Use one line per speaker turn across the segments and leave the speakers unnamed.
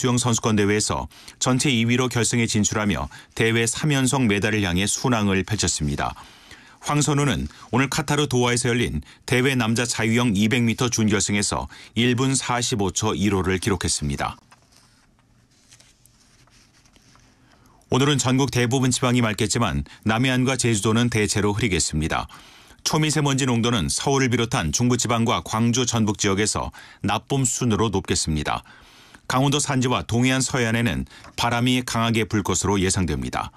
수영 선수권 대회에서 전체 2위로 결승에 진출하며 대회 3연속 메달을 향해 순항을 펼쳤습니다. 황선우는 오늘 카타르 도하에서 열린 대회 남자 자유형 200m 준결승에서 1분 45초 1호를 기록했습니다. 오늘은 전국 대부분 지방이 맑겠지만 남해안과 제주도는 대체로 흐리겠습니다. 초미세먼지 농도는 서울을 비롯한 중부지방과 광주 전북 지역에서 나쁨 수준으로 높겠습니다. 강원도 산지와 동해안 서해안에는 바람이 강하게 불 것으로 예상됩니다.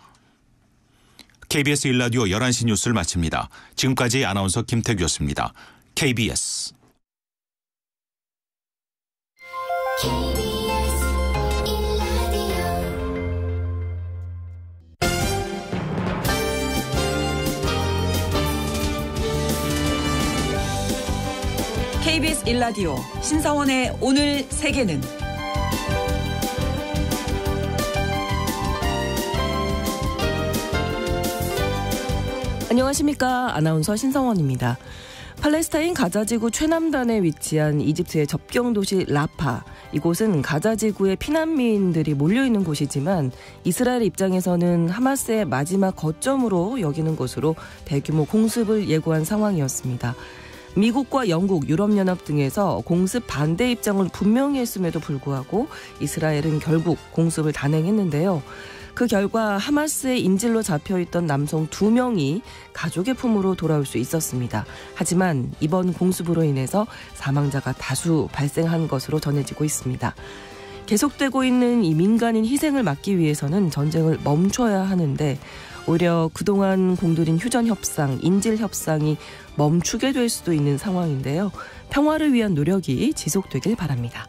KBS 1라디오 11시 뉴스를 마칩니다. 지금까지 아나운서 김태규였습니다. KBS
KBS 1라디오 신성원의 오늘 세계는
안녕하십니까. 아나운서 신성원입니다. 팔레스타인 가자지구 최남단에 위치한 이집트의 접경도시 라파. 이곳은 가자지구에 피난민들이 몰려있는 곳이지만 이스라엘 입장에서는 하마스의 마지막 거점으로 여기는 곳으로 대규모 공습을 예고한 상황이었습니다. 미국과 영국, 유럽연합 등에서 공습 반대 입장을 분명히 했음에도 불구하고 이스라엘은 결국 공습을 단행했는데요. 그 결과 하마스의 인질로 잡혀있던 남성 2명이 가족의 품으로 돌아올 수 있었습니다. 하지만 이번 공습으로 인해서 사망자가 다수 발생한 것으로 전해지고 있습니다. 계속되고 있는 이 민간인 희생을 막기 위해서는 전쟁을 멈춰야 하는데 오히려 그동안 공들인 휴전협상, 인질협상이 멈추게 될 수도 있는 상황인데요. 평화를 위한 노력이 지속되길 바랍니다.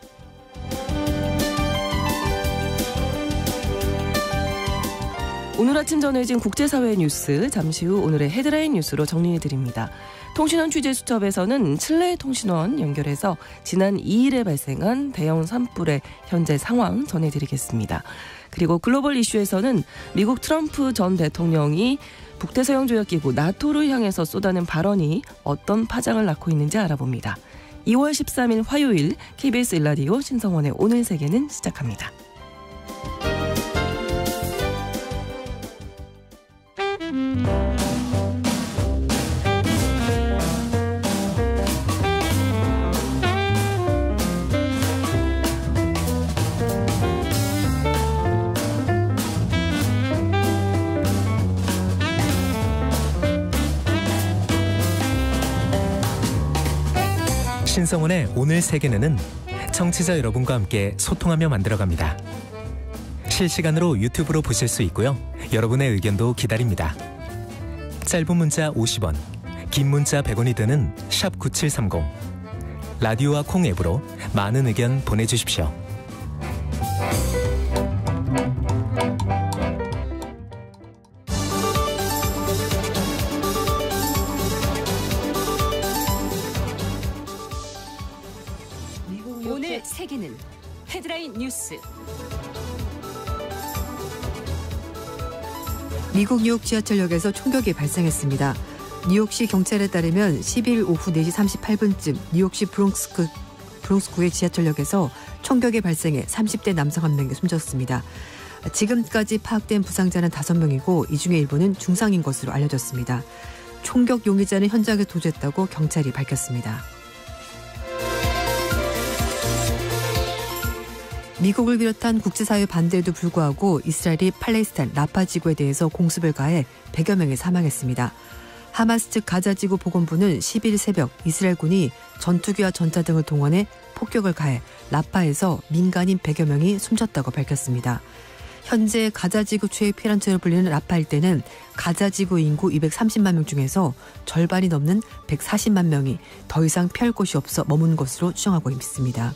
오늘 아침 전해진 국제사회 뉴스, 잠시 후 오늘의 헤드라인 뉴스로 정리해드립니다. 통신원 취재수첩에서는 칠레 통신원 연결해서 지난 2일에 발생한 대형 산불의 현재 상황 전해드리겠습니다. 그리고 글로벌 이슈에서는 미국 트럼프 전 대통령이 북대서양조약기구 나토를 향해서 쏟아낸 발언이 어떤 파장을 낳고 있는지 알아봅니다. 2월 13일 화요일 KBS 1라디오 신성원의 오늘 세계는 시작합니다.
신성원의 오늘 세계는 청취자 여러분과 함께 소통하며 만들어갑니다. 실시간으로 유튜브로 보실 수 있고요. 여러분의 의견도 기다립니다. 짧은 문자 50원, 긴 문자 100원이 드는 샵 9730. 라디오와 콩 앱으로 많은 의견 보내주십시오.
오늘 세계는 헤드라인 뉴스.
미국 뉴욕 지하철역에서 총격이 발생했습니다. 뉴욕시 경찰에 따르면 10일 오후 4시 38분쯤 뉴욕시 브롱스구의 지하철역에서 총격이 발생해 30대 남성 1명이 숨졌습니다. 지금까지 파악된 부상자는 5명이고 이 중에 일부는 중상인 것으로 알려졌습니다. 총격 용의자는 현장에 도주했다고 경찰이 밝혔습니다. 미국을 비롯한 국제사회 반대에도 불구하고 이스라엘이 팔레스타인 라파 지구에 대해서 공습을 가해 100여 명이 사망했습니다. 하마스 측 가자지구 보건부는 10일 새벽 이스라엘군이 전투기와 전차 등을 동원해 폭격을 가해 라파에서 민간인 100여 명이 숨졌다고 밝혔습니다. 현재 가자지구 최의 피난처로 불리는 라파 일대는 가자지구 인구 230만 명 중에서 절반이 넘는 140만 명이 더 이상 피할 곳이 없어 머문 것으로 추정하고 있습니다.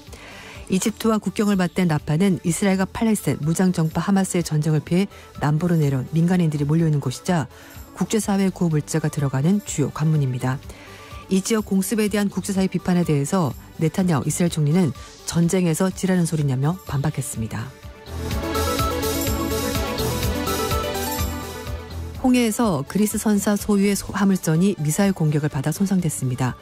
이집트와 국경을 맞댄 라파는 이스라엘과 팔레스타인 무장정파 하마스의 전쟁을 피해 남부로 내려온 민간인들이 몰려있는 곳이자 국제사회 구호 물자가 들어가는 주요 관문입니다. 이 지역 공습에 대한 국제사회 비판에 대해서 네타냐후 이스라엘 총리는 전쟁에서 지라는 소리냐며 반박했습니다. 홍해에서 그리스 선사 소유의 화물선이 미사일 공격을 받아 손상됐습니다.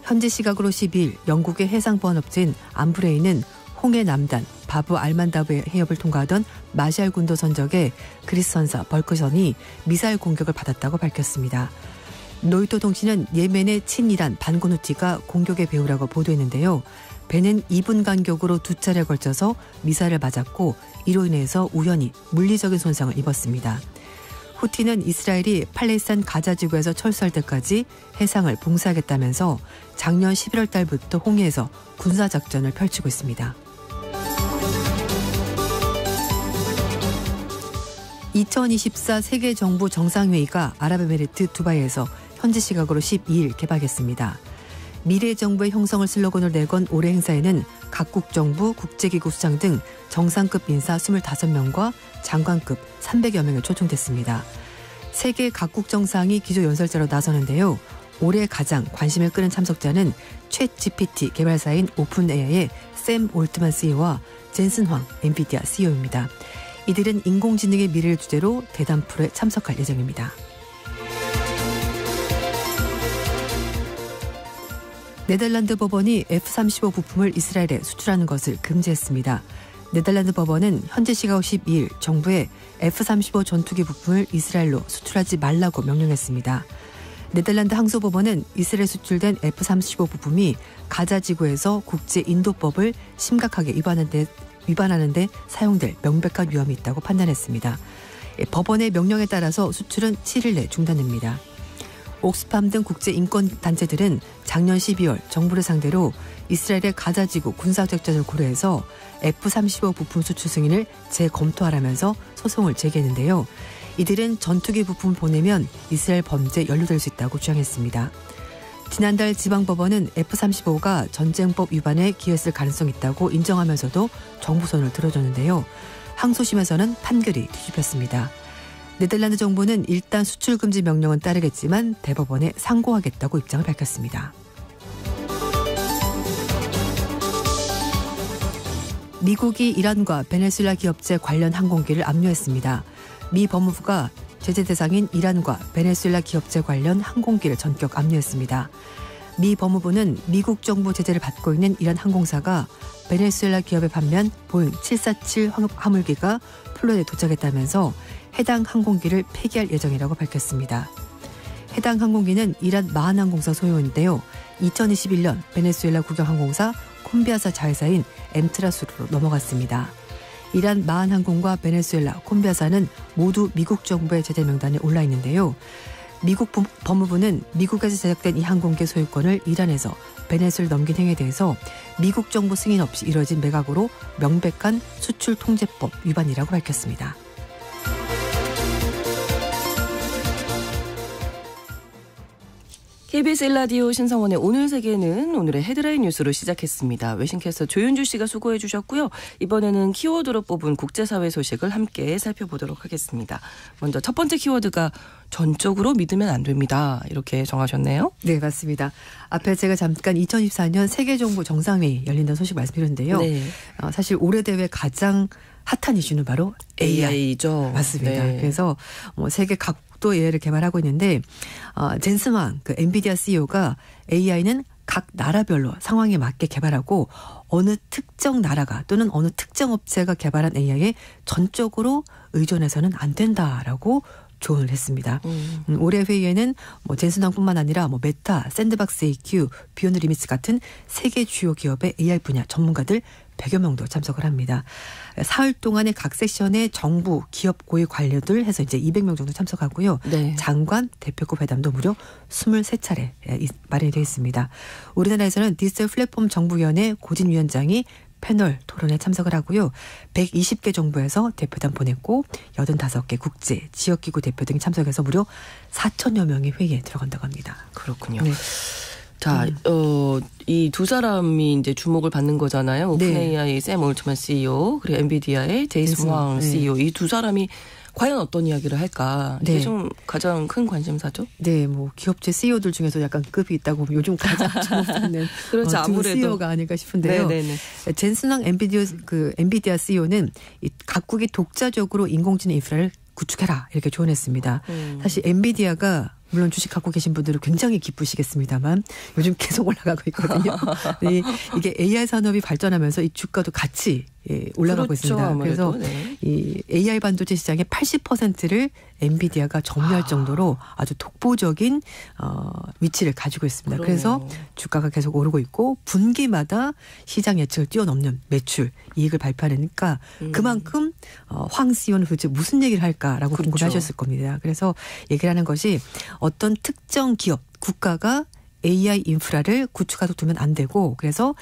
현지 시각으로 12일 영국의 해상보안업체인 암브레이는 홍해 남단 바브 알만다브의 해협을 통과하던 마샬 군도 선적의 그리스 선사 벌크선이 미사일 공격을 받았다고 밝혔습니다. 로이터 통신은 예멘의 친이란 반군 후티가 공격의 배후라고 보도했는데요. 배는 2분 간격으로 2차례에 걸쳐서 미사일을 맞았고 이로 인해서 우연히 물리적인 손상을 입었습니다. 후티는 이스라엘이 팔레스타인 가자 지구에서 철수할 때까지 해상을 봉쇄하겠다면서 작년 11월 달부터 홍해에서 군사작전을 펼치고 있습니다. 2024 세계정부 정상회의가 아랍에미리트 두바이에서 현지 시각으로 12일 개막했습니다. 미래 정부의 형성을 슬로건으로 내건 올해 행사에는 각국 정부, 국제기구 수장 등 정상급 인사 25명과 장관급 300여 명이 초청됐습니다. 세계 각국 정상이 기조연설자로 나서는데요. 올해 가장 관심을 끄는 참석자는 챗 GPT 개발사인 오픈AI의 샘 올트만 CEO와 젠슨 황 엔비디아 CEO입니다. 이들은 인공지능의 미래를 주제로 대담 프로에 참석할 예정입니다. 네덜란드 법원이 F-35 부품을 이스라엘에 수출하는 것을 금지했습니다. 네덜란드 법원은 현지 시각 12일 정부에 F-35 전투기 부품을 이스라엘로 수출하지 말라고 명령했습니다. 네덜란드 항소법원은 이스라엘 수출된 F-35 부품이 가자 지구에서 국제인도법을 심각하게 위반하는 데 사용될 명백한 위험이 있다고 판단했습니다. 법원의 명령에 따라서 수출은 7일 내 중단됩니다. 옥스팜 등 국제인권단체들은 작년 12월 정부를 상대로 이스라엘의 가자지구 군사작전을 고려해서 F-35 부품 수출 승인을 재검토하라면서 소송을 제기했는데요. 이들은 전투기 부품을 보내면 이스라엘 범죄에 연루될 수 있다고 주장했습니다. 지난달 지방법원은 F-35가 전쟁법 위반에 기했을 가능성이 있다고 인정하면서도 정부 손을 들어줬는데요. 항소심에서는 판결이 뒤집혔습니다. 네덜란드 정부는 일단 수출 금지 명령은 따르겠지만 대법원에 상고하겠다고 입장을 밝혔습니다. 미국이 이란과 베네수엘라 기업체 관련 항공기를 압류했습니다. 미 법무부가 제재 대상인 이란과 베네수엘라 기업체 관련 항공기를 전격 압류했습니다. 미 법무부는 미국 정부 제재를 받고 있는 이란 항공사가 베네수엘라 기업에 판매한 보잉 747 화물기가 플로리다에 도착했다면서 해당 항공기를 폐기할 예정이라고 밝혔습니다. 해당 항공기는 이란 마한항공사 소유인데요. 2021년 베네수엘라 국영항공사 콤비아사 자회사인 엠트라수로 넘어갔습니다. 이란 마한항공과 베네수엘라, 콤비아사는 모두 미국 정부의 제재 명단에 올라 있는데요. 미국 법무부는 미국에서 제작된 이 항공기 소유권을 이란에서 베네수엘에 넘긴 행위에 대해서 미국 정부 승인 없이 이뤄진 매각으로 명백한 수출 통제법 위반이라고 밝혔습니다.
KBS 1라디오 신성원의 오늘 세계는 오늘의 헤드라인 뉴스로 시작했습니다. 외신캐스터 조윤주 씨가 수고해 주셨고요. 이번에는 키워드로 뽑은 국제사회 소식을 함께 살펴보도록 하겠습니다. 먼저 첫 번째 키워드가 전적으로 믿으면 안 됩니다. 이렇게 정하셨네요.
네, 맞습니다. 앞에 제가 잠깐 2024년 세계정부 정상회의 열린다는 소식 말씀드렸는데요. 네. 사실 올해 대회 가장 핫한 이슈는 바로
AI죠.
맞습니다.
네.
그래서 세계 각도 AI를 개발하고 있는데 젠슨 황 그 엔비디아 CEO가 AI는 각 나라별로 상황에 맞게 개발하고 어느 특정 나라가 또는 어느 특정 업체가 개발한 AI에 전적으로 의존해서는 안 된다라고 조언을 했습니다. 올해 회의에는 젠슨 황뿐만 아니라 메타, 샌드박스 AQ, 비욘드 리미츠 같은 세계 주요 기업의 AI 분야 전문가들 100여 명도 참석을 합니다. 사흘 동안의 각 섹션에 정부, 기업 고위 관료들 해서 이제 200명 정도 참석하고요. 네. 장관, 대표급 회담도 무려 23차례 마련이 되어 있습니다. 우리나라에서는 디지털 플랫폼 정부위원회 고진위원장이 패널 토론에 참석을 하고요. 120개 정부에서 대표단 보냈고 85개 국제, 지역기구 대표 등이 참석해서 무려 4천여 명이 회의에 들어간다고 합니다.
그렇군요. 네. 자, 이 두 사람이 이제 주목을 받는 거잖아요. 오픈AI의 샘 올트만 CEO 그리고 엔비디아의 제이슨 황 CEO 이 두 사람이 과연 어떤 이야기를 할까? 이게 네. 좀 가장 큰 관심사죠.
네, 기업체 CEO들 중에서 약간 급이 있다고 보면 요즘 가장 주목받는
그렇죠. 아무래도
CEO가 아닐까 싶은데요. 네네네. 젠슨 황 엔비디아 CEO는 이 각국이 독자적으로 인공지능 인프라를 구축해라 이렇게 조언했습니다. 사실 엔비디아가 물론 주식 갖고 계신 분들은 굉장히 기쁘시겠습니다만 요즘 계속 올라가고 있거든요. 네, 이게 AI 산업이 발전하면서 이 주가도 같이 올라가고
그렇죠,
있습니다.
아무래도.
그래서
네.
이 AI 반도체 시장의 80%를 엔비디아가 점유할 정도로 아주 독보적인 위치를 가지고 있습니다.
그러네요.
그래서 주가가 계속 오르고 있고 분기마다 시장 예측을 뛰어넘는 매출 이익을 발표하니까 그만큼 황 CEO는 도대체 무슨 얘기를 할까라고
그렇죠.
궁금해하셨을 겁니다. 그래서 얘기를 하는 것이 어떤 특정 기업, 국가가 AI 인프라를 구축하고 두면 안 되고 그래서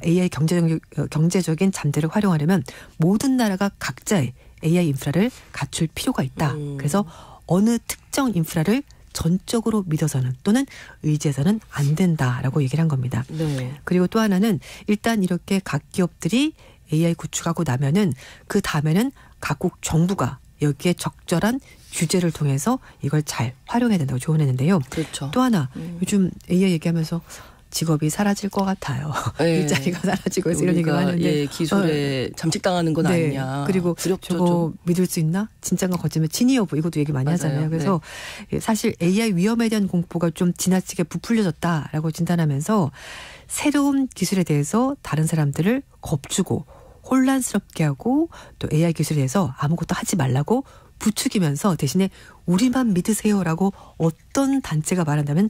AI 경제적인 잠재를 활용하려면 모든 나라가 각자의 AI 인프라를 갖출 필요가 있다. 그래서 어느 특정 인프라를 전적으로 믿어서는 또는 의지해서는 안 된다라고 얘기를 한 겁니다.
네.
그리고 또 하나는 일단 이렇게 각 기업들이 AI 구축하고 나면은 그 다음에는 각국 정부가 여기에 적절한 규제를 통해서 이걸 잘 활용해야 된다고 조언했는데요.
그렇죠.
또 하나 요즘 AI 얘기하면서 직업이 사라질 것 같아요.
네.
일자리가 사라지고 해서 이런 얘기를 하는데
기술에 잠식당하는 건
네.
아니냐.
그리고
두렵죠,
저거
좀.
믿을 수 있나? 진짠가 거짓말 진위 여부 이것도 얘기 많이
맞아요.
하잖아요. 그래서 사실 AI 위험에 대한 공포가 좀 지나치게 부풀려졌다라고 진단하면서 새로운 기술에 대해서 다른 사람들을 겁주고 혼란스럽게 하고 또 AI 기술에 대해서 아무것도 하지 말라고 부추기면서 대신에 우리만 믿으세요라고 어떤 단체가 말한다면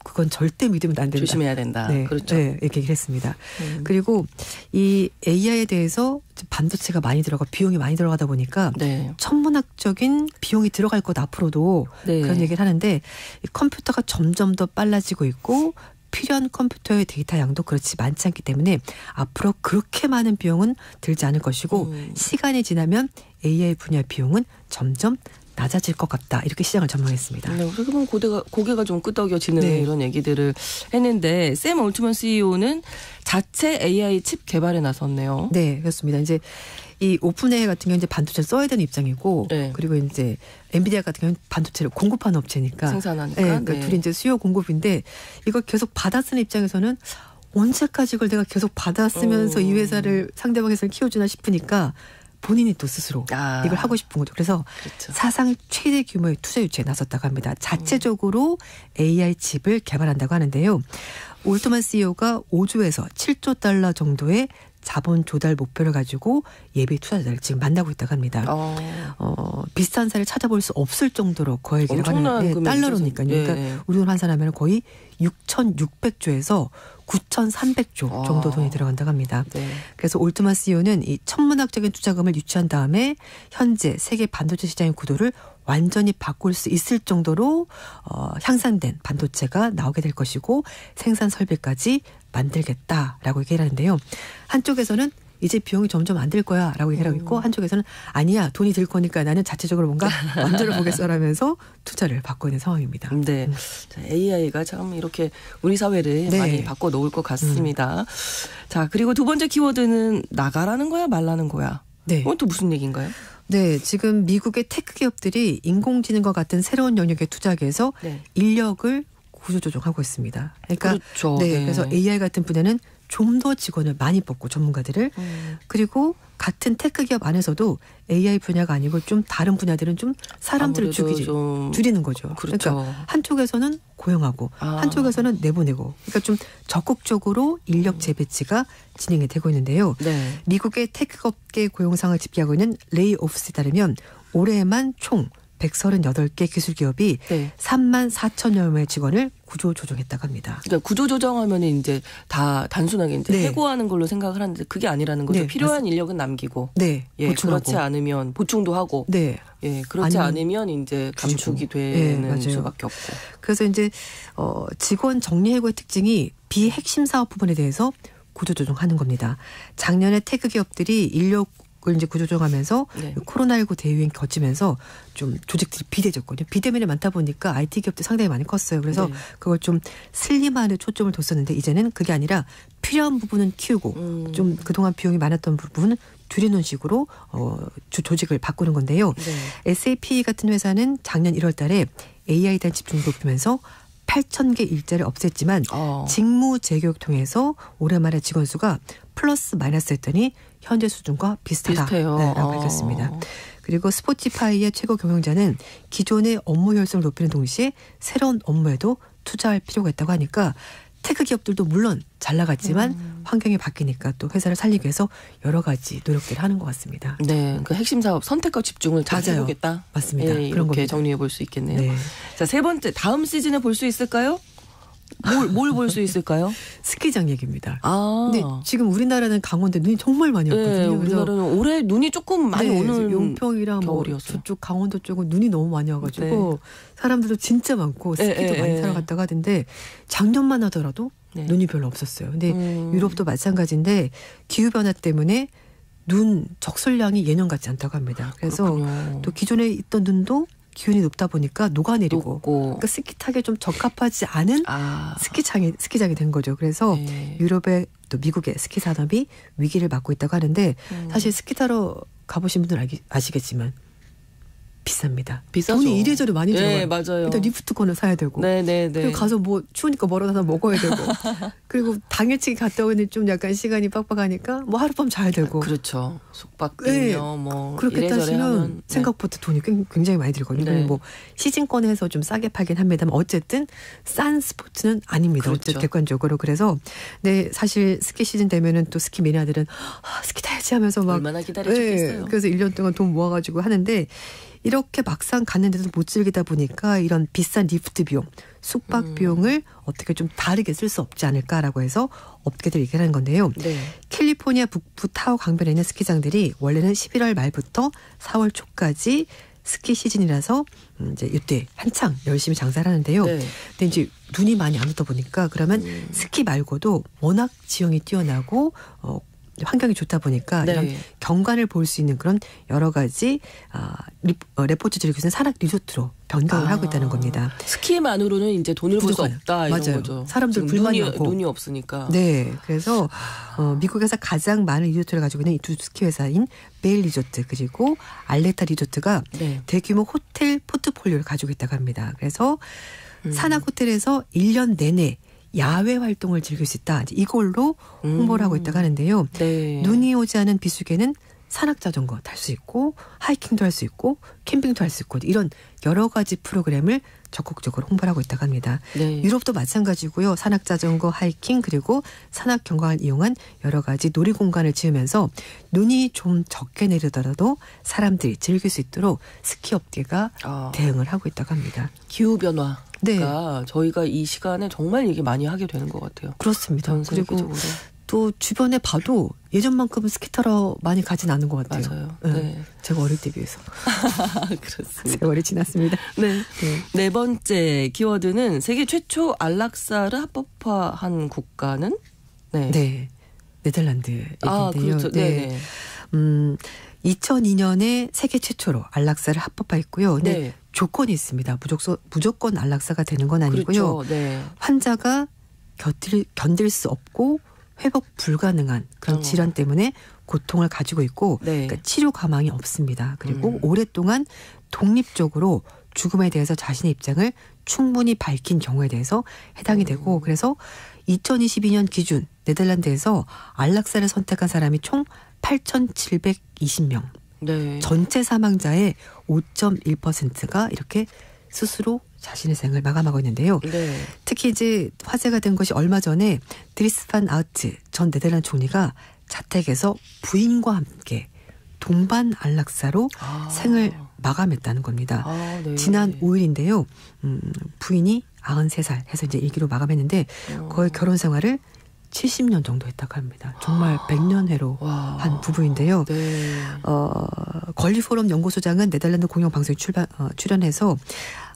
그건 절대 믿으면 안 된다.
조심해야 된다.
네,
그렇죠.
네, 이렇게 얘기를 했습니다. 그리고 이 AI에 대해서 반도체가 많이 들어가 비용이 많이 들어가다 보니까
네.
천문학적인 비용이 들어갈 것 앞으로도
네.
그런 얘기를 하는데 이 컴퓨터가 점점 더 빨라지고 있고 필요한 컴퓨터의 데이터 양도 그렇지 많지 않기 때문에 앞으로 그렇게 많은 비용은 들지 않을 것이고 시간이 지나면 AI 분야 비용은 점점 낮아질 것 같다. 이렇게 시장을 전망했습니다.
네, 어떻게 보면 고개가 좀 끄덕여지는
네.
이런 얘기들을 했는데 샘 올트먼 CEO는 자체 AI 칩 개발에 나섰네요.
네, 그렇습니다. 이제 이 오픈AI 같은 경우는 이제 반도체를 써야 되는 입장이고
네.
그리고 이제 엔비디아 같은 경우는 반도체를 공급하는 업체니까
생산하니까.
네, 그러니까
네.
둘이 이제 수요 공급인데 이걸 계속 받아 쓰는 입장에서는 언제까지 이걸 내가 계속 받아 쓰면서 이 회사를 상대방 회사를 키워주나 싶으니까 본인이 또 스스로 이걸 하고 싶은 거죠. 그래서
그렇죠.
사상 최대 규모의 투자 유치에 나섰다고 합니다. 자체적으로 AI 칩을 개발한다고 하는데요. 올트만 CEO가 5조에서 7조 달러 정도의 자본 조달 목표를 가지고 예비 투자자를 지금 만나고 있다고 합니다. 비슷한 사례를 찾아볼 수 없을 정도로 거액이라고
엄청난
하는데
금액이죠.
달러로니까요. 그러니까
네.
우리 돈 환산하면 거의 6,600조에서 9,300조 정도 돈이 들어간다고 합니다.
네.
그래서 올트만 CEO는 이 천문학적인 투자금을 유치한 다음에 현재 세계 반도체 시장의 구도를 완전히 바꿀 수 있을 정도로 향상된 반도체가 나오게 될 것이고 생산 설비까지 만들겠다라고 얘기를 하는데요. 한쪽에서는 이제 비용이 점점 안 들 거야 라고 얘기를 하고 있고 한쪽에서는 아니야 돈이 들 거니까 나는 자체적으로 뭔가 만들어 보겠어라면서 투자를 받고 있는 상황입니다.
네. AI가 참 이렇게 우리 사회를
네.
많이 바꿔놓을 것 같습니다. 자, 그리고 두 번째 키워드는 나가라는 거야 말라는 거야.
네.
이건 또 무슨 얘기인가요?
네, 지금 미국의 테크 기업들이 인공지능과 같은 새로운 영역에 투자하기 위해서
네.
인력을 구조조정하고 있습니다. 그러니까
그렇죠.
네,
네.
그래서 AI 같은 분야는 좀 더 직원을 많이 뽑고 전문가들을 그리고 같은 테크 기업 안에서도 AI 분야가 아니고 좀 다른 분야들은 좀 사람들을 줄이는 거죠.
그렇죠.
그러니까 한쪽에서는 고용하고 한쪽에서는 내보내고 그러니까 좀 적극적으로 인력 재배치가 진행이 되고 있는데요.
네.
미국의 테크업계 고용상을 집계하고 있는 레이오프스에 따르면 올해에만 총 138개 기술 기업이
네.
3만 4천여 명의 직원을 구조 조정했다고 합니다.
그러니까 구조 조정하면 이제 다 단순하게 이제
네.
해고하는 걸로 생각을 하는데 그게 아니라는 거죠.
네,
필요한 인력은 남기고,
네,
예,
보충하고.
그렇지 않으면 보충도 하고,
네.
예, 그렇지
아니면
않으면 이제 감축이
줄이고. 네,
되는
맞아요.
수밖에 없고.
그래서 이제 직원 정리 해고의 특징이 비핵심 사업 부분에 대해서 구조 조정하는 겁니다. 작년에 테크 기업들이 인력을 이제 구조조정하면서
네.
코로나19 대유행 거치면서 좀 조직들이 비대졌거든요. 비대면이 많다 보니까 IT 기업들 상당히 많이 컸어요. 그래서
네.
그걸 좀 슬림하는 초점을 뒀었는데 이제는 그게 아니라 필요한 부분은 키우고 좀 그동안 비용이 많았던 부분은 줄이는 식으로 조직을 바꾸는 건데요.
네.
SAP 같은 회사는 작년 1월 달에 AI에 대한 집중을 높이면서 8,000개 일자리를 없앴지만 직무 재교육 통해서 올해 말에 직원 수가 플러스 마이너스 했더니 현재 수준과 비슷하다라고
비슷해요.
밝혔습니다. 그리고 스포티파이의 최고 경영자는 기존의 업무 효율성을 높이는 동시에 새로운 업무에도 투자할 필요가 있다고 하니까 테크 기업들도 물론 잘 나갔지만 환경이 바뀌니까 또 회사를 살리기 위해서 여러 가지 노력들을 하는 것 같습니다.
네, 그 핵심 사업 선택과 집중을 잘
맞아요.
해보겠다.
맞습니다.
예,
그런
이렇게
겁니다.
정리해 볼 수 있겠네요.
네.
자, 세 번째 다음 시즌에 볼 수 있을까요? 뭘 볼 수 있을까요?
스키장 얘기입니다.
아,
근데 지금 우리나라는 강원도 눈이 정말 많이
네,
왔거든요. 그래서
우리나라는 올해 눈이 조금 많이
네,
오는
용평이랑 뭐
겨울이었어요.
저쪽 강원도 쪽은 눈이 너무 많이 와가지고 사람들도 진짜 많고 스키도 많이 타러 갔다고 하던데 작년만 하더라도
네.
눈이 별로 없었어요. 근데 유럽도 마찬가지인데 기후변화 때문에 눈 적설량이 예년 같지 않다고 합니다. 그래서
그렇군요.
또 기존에 있던 눈도 기온이 높다 보니까 녹아내리고
높고.
그러니까 스키 타기에 좀 적합하지 않은
아,
스키장이 된 거죠. 그래서
네.
유럽의 또 미국의 스키 산업이 위기를 맞고 있다고 하는데 사실 스키 타러 가보신 분들은 아시겠지만 비쌉니다.
비싸죠.
돈이 이래저래 많이 들어가요.
네, 맞아요.
일단 리프트권을 사야 되고
네.
그리고 가서 뭐 추우니까 뭐라도 하나 먹어야 되고 그리고 당일치기 갔다 오니 좀 약간 시간이 빡빡하니까 뭐 하룻밤 자야 되고
그렇죠. 숙박비며
네.
뭐
그렇게
이래저래
따지면
하면, 네.
생각보다 돈이 굉장히 많이 들거든요.
네.
뭐 시즌권에서 좀 싸게 팔긴 합니다만 어쨌든 싼 스포츠는 아닙니다.
그렇죠.
어쨌든 객관적으로. 그래서 네, 사실 스키 시즌 되면은 또 스키 매니아들은 스키 타야지 하면서 막
얼마나 기다려주겠어요.
그래서 1년 동안 돈 모아가지고 하는데 이렇게 막상 갔는데도 못 즐기다 보니까 이런 비싼 리프트 비용, 숙박 비용을 어떻게 좀 다르게 쓸 수 없지 않을까라고 해서 업계들 얘기를 하는 건데요.
네.
캘리포니아 북부 타호 강변에 있는 스키장들이 원래는 11월 말부터 4월 초까지 스키 시즌이라서 이제 이때 한창 열심히 장사를 하는데요.
네.
근데 이제 눈이 많이 안 오다 보니까 그러면 스키 말고도 워낙 지형이 뛰어나고 환경이 좋다 보니까
네.
이런 경관을 볼 수 있는 그런 여러 가지 레포츠들이 요즘 산악 리조트로 변경을 하고 있다는 겁니다.
스키만으로는 이제 돈을 벌 수
부족하네요.
없다 이런
맞아요.
거죠.
사람들
지금
불만이 많고.
눈이 없으니까.
네, 그래서 미국에서 가장 많은 리조트를 가지고 있는 이 두 스키 회사인 베일 리조트 그리고 알레타 리조트가
네.
대규모 호텔 포트폴리오를 가지고 있다고 합니다. 그래서 산악 호텔에서 1년 내내 야외 활동을 즐길 수 있다. 이걸로 홍보를 하고 있다고 하는데요.
네.
눈이 오지 않은 비수기에는 산악 자전거 탈 수 있고 하이킹도 할 수 있고 캠핑도 할 수 있고 이런 여러 가지 프로그램을 적극적으로 홍보를 하고 있다고 합니다.
네.
유럽도 마찬가지고요. 산악 자전거, 하이킹 그리고 산악 경관을 이용한 여러 가지 놀이공간을 지으면서 눈이 좀 적게 내리더라도 사람들이 즐길 수 있도록 스키 업계가 대응을 하고 있다고 합니다.
기후 변화가
네.
저희가 이 시간에 정말 얘기 많이 하게 되는 것 같아요.
그렇습니다.
전
그리고
세계적으로.
또 주변에 봐도 예전만큼은 스키 타러 많이 가진 않은 것 같아요.
맞아요.
네.
네.
제가 어릴 때 비해서.
그렇습니다.
세월이 지났습니다.
네. 네 번째 키워드는 세계 최초 안락사를 합법화한 국가는
네. 네덜란드 얘기인데요.
그렇죠. 네.
2002년에 세계 최초로 안락사를 합법화했고요. 근데
네.
조건이 있습니다. 무조건 안락사가 되는 건 아니고요.
그렇죠. 네.
환자가 견딜 수 없고 회복 불가능한 그런 질환 때문에 고통을 가지고 있고
네.
그러니까 치료 가망이 없습니다. 그리고 오랫동안 독립적으로 죽음에 대해서 자신의 입장을 충분히 밝힌 경우에 대해서 해당이 되고 그래서 2022년 기준 네덜란드에서 안락사를 선택한 사람이 총 8,720명.
네.
전체 사망자의 5.1%가 이렇게 스스로 자신의 생을 마감하고 있는데요.
네.
특히 이제 화제가 된 것이 얼마 전에 드리스 반 아우트 전 네덜란드 총리가 자택에서 부인과 함께 동반 안락사로 생을 마감했다는 겁니다.
네.
지난 5일인데요. 부인이 93살 해서 이제 일기로 마감했는데 거의 결혼 생활을 70년 정도 했다고 합니다. 정말 100년회로 한 부부인데요.
네.
권리포럼 연구소장은 네덜란드 공영방송에 출연해서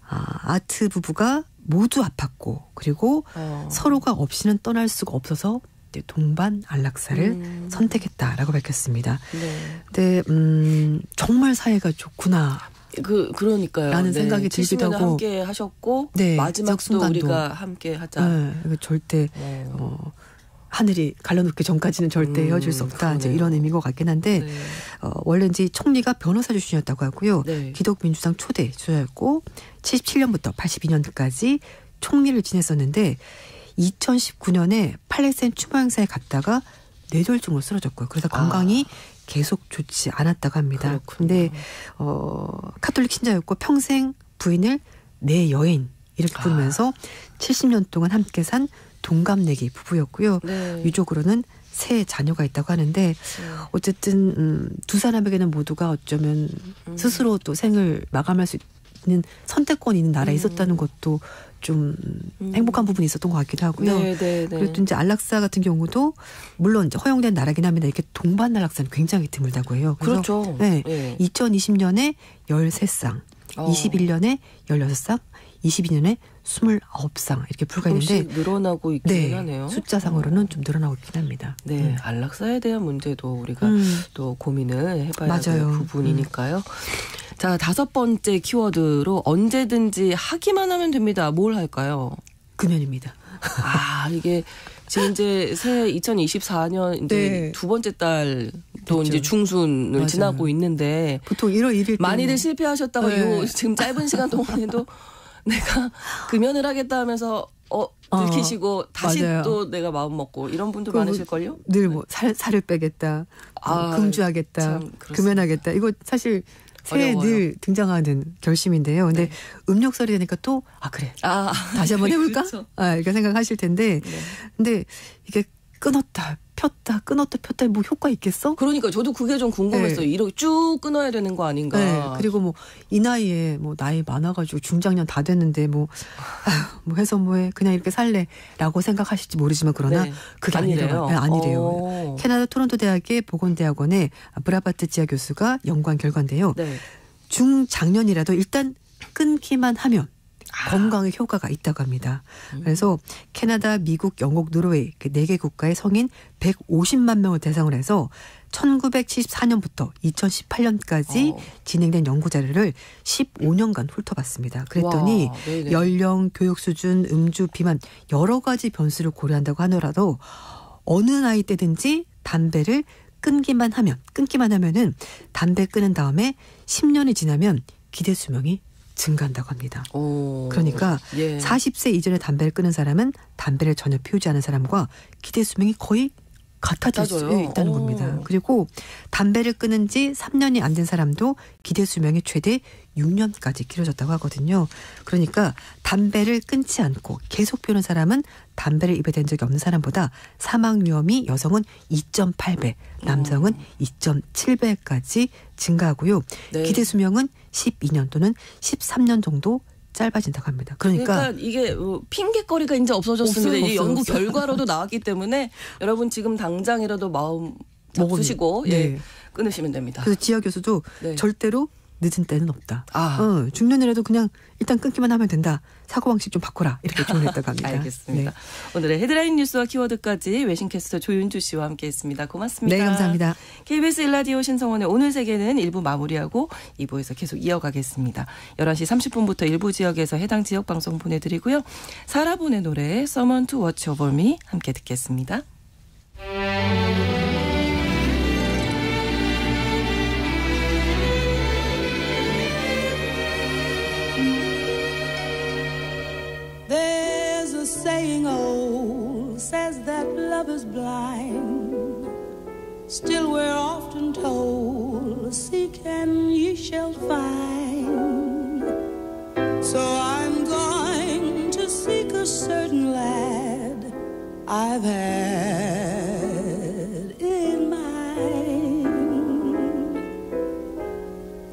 아트 부부가 모두 아팠고 그리고 서로가 없이는 떠날 수가 없어서 동반 안락사를 선택했다라고 밝혔습니다.
네.
근데 정말 사이가 좋구나.
그러니까요.
라는 생각이 들기도 하고
함께 하셨고
네,
마지막도
순간도.
우리가 함께 하자.
네, 절대 하늘이 갈라놓기 전까지는 절대 헤어질 수 없다. 이제 이런 의미인 것 같긴 한데
네.
원래 이제 총리가 변호사 출신이었다고 하고요.
네.
기독민주당 초대 주자였고 77년부터 82년까지 총리를 지냈었는데 2019년에 팔레스타인 추모 행사에 갔다가 뇌졸중으로 쓰러졌고요. 그래서 건강이 계속 좋지 않았다고 합니다.
그렇군요.
근데 카톨릭 신자였고 평생 부인을 내 여인 이렇게 부르면서 70년 동안 함께 산 동갑내기 부부였고요.
네.
유족으로는 세 자녀가 있다고 하는데 어쨌든 두 사람에게는 모두가 어쩌면 스스로 또 생을 마감할 수 있는 선택권이 있는 나라에 있었다는 것도 좀 행복한 부분이 있었던 것 같기도 하고요.
네, 네, 네.
그리고 이제 안락사 같은 경우도 물론 이제 허용된 나라긴 합니다. 이렇게 동반 안락사는 굉장히 드물다고 해요. 그래서
그렇죠.
네,
네.
2020년에 13쌍, 21년에 16쌍, 22년에 29쌍 이렇게 불과했는데
조금씩 늘어나고 있긴
네,
하네요.
숫자상으로는 좀 늘어나고 있긴 합니다.
네, 안락사에 대한 문제도 우리가 또 고민을 해봐야 될
맞아요.
부분이니까요. 자, 5번째 키워드로 언제든지 하기만 하면 됩니다. 뭘 할까요?
금연입니다.
아, 이게 지금 이제 새 2024년 이제
네.
두 번째 달도
됐죠.
이제 중순을
맞아요.
지나고 있는데
보통 1월 1일
많이들 실패하셨다가
네.
요 지금 짧은 시간 동안에도 내가 금연을 하겠다 하면서 들키시고 다시
맞아요.
또 내가 마음 먹고 이런 분도
그거
많으실걸요?
늘 뭐 살을 빼겠다, 금주하겠다,
참 그렇습니다.
금연하겠다. 이거 사실 새해
어려워요.
늘 등장하는 결심인데요. 근데
네.
음력설이 되니까 또 그래
아,
다시 한번 해볼까?
그렇죠.
이렇게 생각하실 텐데
네.
근데 이게 끊었다 폈다 뭐 효과 있겠어?
그러니까 저도 그게 좀 궁금했어요.
네.
이렇게 쭉 끊어야 되는 거 아닌가.
네. 그리고 뭐 이 나이에 뭐 나이 많아가지고 중장년 다 됐는데 뭐 해서 뭐해 그냥 이렇게 살래라고 생각하실지 모르지만 그러나
네.
그게
아니래요.
아니래요. 네, 아니래요. 캐나다 토론토 대학의 보건대학원의 브라바트 지하 교수가 연구한 결과인데요.
네.
중장년이라도 일단 끊기만 하면 건강에 효과가 있다고 합니다. 그래서 캐나다, 미국, 영국, 노르웨이 4개 국가의 성인 150만 명을 대상으로 해서 1974년부터 2018년까지 진행된 연구 자료를 15년간 훑어봤습니다. 그랬더니
와, 네네.
연령, 교육 수준, 음주, 비만 여러 가지 변수를 고려한다고 하더라도 어느 나이 때든지 담배를 끊기만 하면은 담배 끊은 다음에 10년이 지나면 기대 수명이 증가한다고 합니다. 그러니까
예.
40세 이전에 담배를 끊은 사람은 담배를 전혀 피우지 않은 사람과 기대 수명이 거의 같아질 수
같아져요.
있다는 겁니다. 그리고 담배를 끊은 지 3년이 안 된 사람도 기대 수명이 최대 6년까지 길어졌다고 하거든요. 그러니까 담배를 끊지 않고 계속 피우는 사람은 담배를 입에 댄 적이 없는 사람보다 사망 위험이 여성은 2.8배, 남성은 2.7배까지 증가하고요.
네.
기대 수명은 12년 또는 13년 정도 짧아진다고 합니다. 그러니까
이게 핑계거리가 이제 없어졌습니다. 이 연구
없어요.
결과로도 나왔기 때문에 여러분 지금 당장이라도 마음 잡수시고
네.
끊으시면 됩니다.
그래서 지하 교수도
네.
절대로 늦은 때는 없다.
아.
중년이라도 그냥 일단 끊기만 하면 된다. 사고방식 좀 바꿔라. 이렇게 조언했다고 합니다.
알겠습니다.
네.
오늘의 헤드라인 뉴스와 키워드까지 외신캐스터 조윤주 씨와 함께했습니다. 고맙습니다.
네, 감사합니다.
KBS 일라디오 신성원의 오늘 세계는 1부 마무리하고 2부에서 계속 이어가겠습니다. 11시 30분부터 일부 지역에서 해당 지역 방송 보내드리고요. 사라본의 노래 Someone to Watch Over Me 함께 듣겠습니다.
There's a saying old says that love is blind. Still we're often told, seek and ye shall find. So I'm going to seek a certain lad I've had in mind.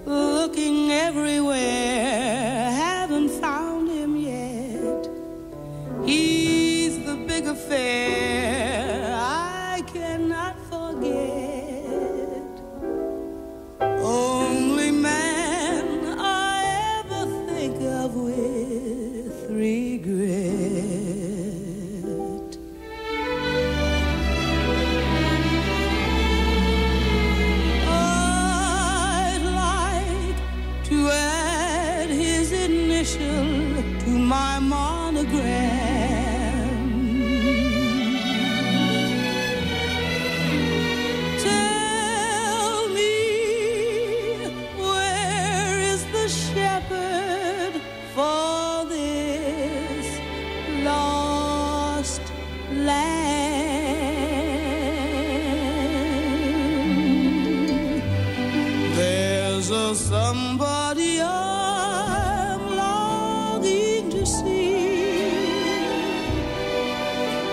Looking everywhere, haven't found him yet. He's the big affair I cannot forget. Only man I ever think of with regret. I'd like to add his initial to my monogram. Tell me, where is the shepherd for this lost lamb? There's a somebody I'm longing to see.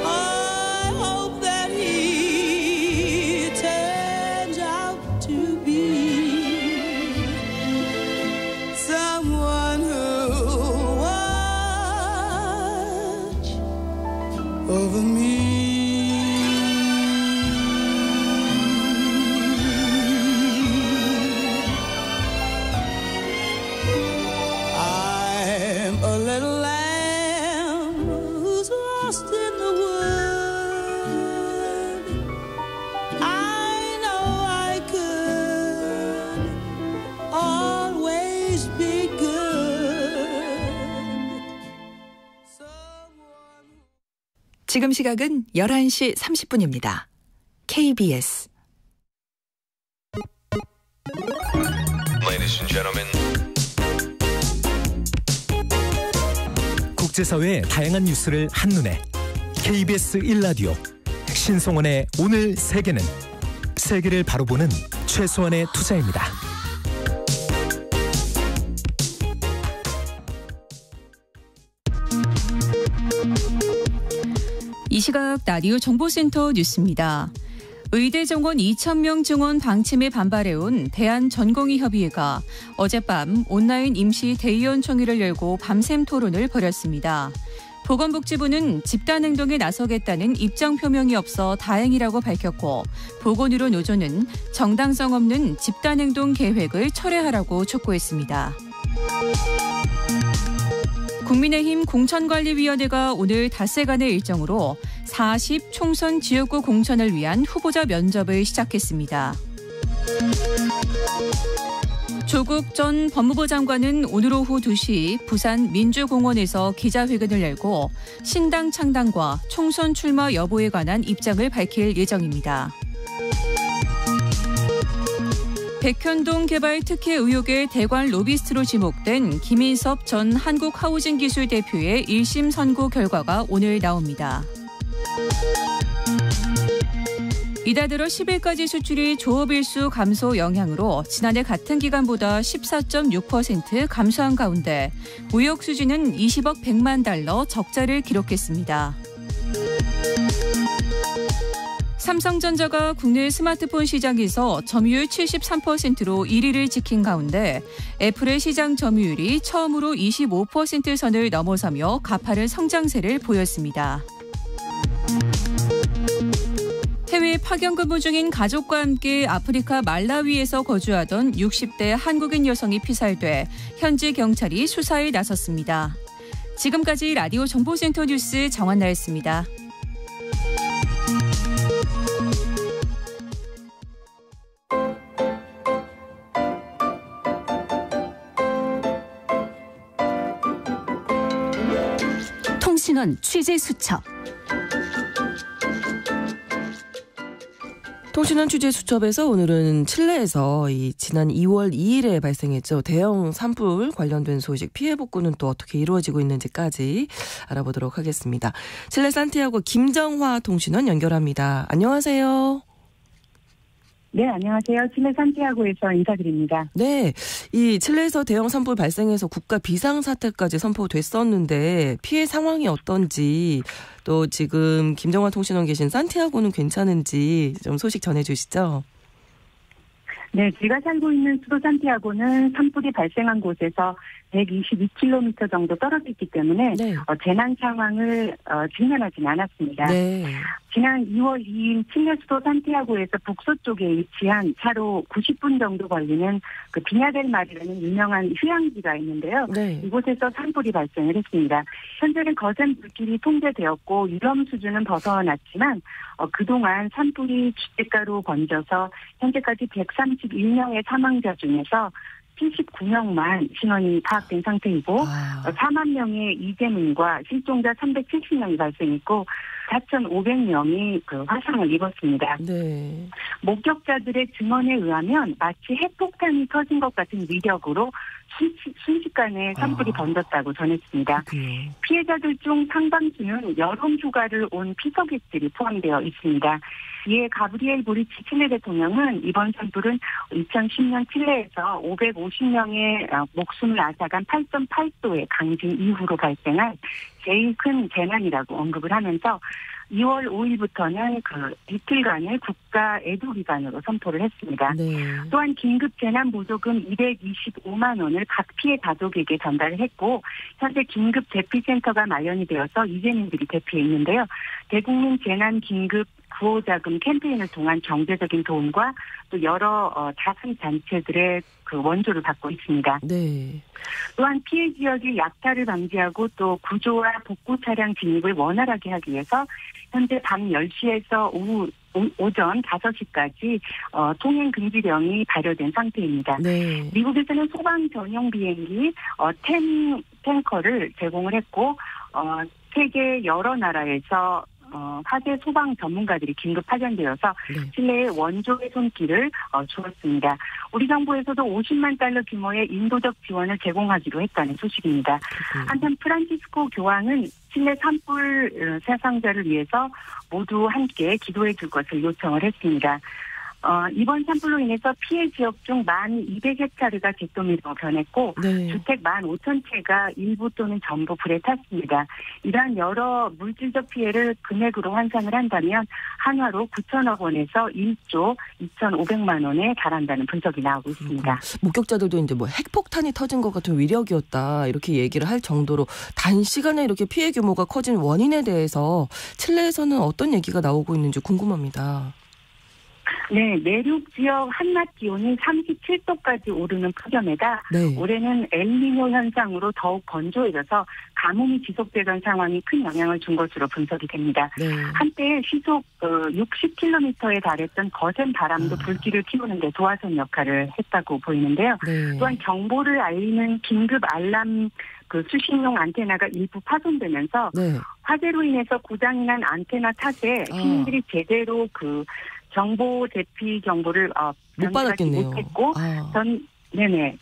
I hope that he turns out to be someone who'll watch over me. A little lamb who's lost in the wood. I know I could always be good.
지금 시각은 11시 30분입니다. KBS
Ladies and gentlemen.
국제사회의 다양한 뉴스를 한눈에 KBS 1라디오 신성원의 오늘 세계는 세계를 바로 보는 최소한의 투자입니다.
이 시각 라디오 정보센터 뉴스입니다. 의대 정원 2,000명 증원 방침에 반발해온 대한전공의협의회가 어젯밤 온라인 임시 대의원총회를 열고 밤샘 토론을 벌였습니다. 보건복지부는 집단행동에 나서겠다는 입장 표명이 없어 다행이라고 밝혔고, 보건의료 노조는 정당성 없는 집단행동 계획을 철회하라고 촉구했습니다. 국민의힘 공천관리위원회가 오늘 닷새간의 일정으로 40 총선 지역구 공천을 위한 후보자 면접을 시작했습니다. 조국 전 법무부 장관은 오늘 오후 2시 부산 민주공원에서 기자회견을 열고 신당 창당과 총선 출마 여부에 관한 입장을 밝힐 예정입니다. 백현동 개발 특혜 의혹의 대관 로비스트로 지목된 김인섭 전 한국하우징기술 대표의 1심 선고 결과가 오늘 나옵니다. 이달 들어 10일까지 수출이 조업일수 감소 영향으로 지난해 같은 기간보다 14.6% 감소한 가운데 무역 수지는 20억 100만 달러 적자를 기록했습니다. 삼성전자가 국내 스마트폰 시장에서 점유율 73%로 1위를 지킨 가운데 애플의 시장 점유율이 처음으로 25% 선을 넘어서며 가파른 성장세를 보였습니다. 해외 파견 근무 중인 가족과 함께 아프리카 말라위에서 거주하던 60대 한국인 여성이 피살돼 현지 경찰이 수사에 나섰습니다. 지금까지 라디오 정보센터 뉴스 정한나였습니다. 통신원 취재 수첩.
통신원 취재 수첩에서 오늘은 칠레에서 지난 2월 2일에 발생했죠. 대형 산불 관련된 소식, 피해 복구는 또 어떻게 이루어지고 있는지까지 알아보도록 하겠습니다. 칠레 산티아고 김정화 통신원 연결합니다. 안녕하세요.
네, 안녕하세요. 칠레 산티아고에서 인사드립니다.
네, 이 칠레에서 대형 산불 발생해서 국가 비상사태까지 선포됐었는데 피해 상황이 어떤지, 또 지금 김정화 통신원 계신 산티아고는 괜찮은지 좀 소식 전해주시죠.
네, 제가 살고 있는 수도 산티아고는 산불이 발생한 곳에서 122km 정도 떨어져 있기 때문에
네.
재난 상황을 직면하지는 않았습니다.
네.
지난 2월 2일 칠레 수도 산티아고에서 북서쪽에 위치한 차로 90분 정도 걸리는 그 비냐델마르라는 유명한 휴양지가 있는데요.
네.
이곳에서 산불이 발생을 했습니다. 현재는 거센 불길이 통제되었고 위험 수준은 벗어났지만 그동안 산불이 주택가로 번져서 현재까지 131명의 사망자 중에서 79명만 신원이 파악된 상태이고 4만 명의 이재민과 실종자 370명이 발생했고 4,500명이 화상을 입었습니다.
네.
목격자들의 증언에 의하면 마치 핵폭탄이 터진 것 같은 위력으로 순식간에 산불이 번졌다고 전했습니다. 피해자들 중 상당수는 여름 휴가를 온 피서객들이 포함되어 있습니다. 이에 가브리엘 보리치 칠레 대통령은 이번 산불은 2010년 칠레에서 550명의 목숨을 앗아간 8.8도의 강진 이후로 발생한 제일 큰 재난이라고 언급을 하면서 2월 5일부터는 그 이틀간의 국가 애도 기간으로 선포를 했습니다.
네.
또한 긴급 재난 보조금 225만 원을 각 피해 가족에게 전달을 했고 현재 긴급 대피센터가 마련이 되어서 이재민들이 대피해 있는데요. 대국민 재난 긴급 구호자금 캠페인을 통한 경제적인 도움과 또 여러 자선단체들의 그 원조를 받고 있습니다.
네.
또한 피해 지역의 약탈을 방지하고 또 구조와 복구 차량 진입을 원활하게 하기 위해서 현재 밤 10시에서 오전 5시까지 통행 금지령이 발효된 상태입니다.
네.
미국에서는 소방 전용 비행기 탱커를 제공을 했고 세계 여러 나라에서 화재 소방 전문가들이 긴급 파견되어서 칠레의 원조의 손길을 주었습니다. 우리 정부에서도 50만 달러 규모의 인도적 지원을 제공하기로 했다는 소식입니다. 한편 프란치스코 교황은 칠레 산불 사상자를 위해서 모두 함께 기도해 줄 것을 요청을 했습니다. 이번 산불로 인해서 피해 지역 중 1,200헥타르가 잿더미로 변했고 주택 15,000채가 일부 또는 전부 불에 탔습니다. 이러한 여러 물질적 피해를 금액으로 환산을 한다면 한화로 9천억 원에서 1조 2,500만 원에 달한다는 분석이 나오고 있습니다.
목격자들도 이제 뭐 핵폭탄이 터진 것 같은 위력이었다 이렇게 얘기를 할 정도로 단시간에 이렇게 피해 규모가 커진 원인에 대해서 칠레에서는 어떤 얘기가 나오고 있는지 궁금합니다.
네, 내륙 지역 한낮 기온이 37도까지 오르는 폭염에다 올해는 엘니뇨 현상으로 더욱 건조해져서 가뭄이 지속되던 상황이 큰 영향을 준 것으로 분석이 됩니다. 한때 시속 60km에 달했던 거센 바람도 불길을 피우는 데 도화선 역할을 했다고 보이는데요. 또한 정보를 알리는 긴급 알람 수신용 안테나가 일부 파손되면서 화재로 인해서 고장이 난 안테나 탓에 시민들이 제대로 정보 대피 정보를
못 받았겠네요.
못했고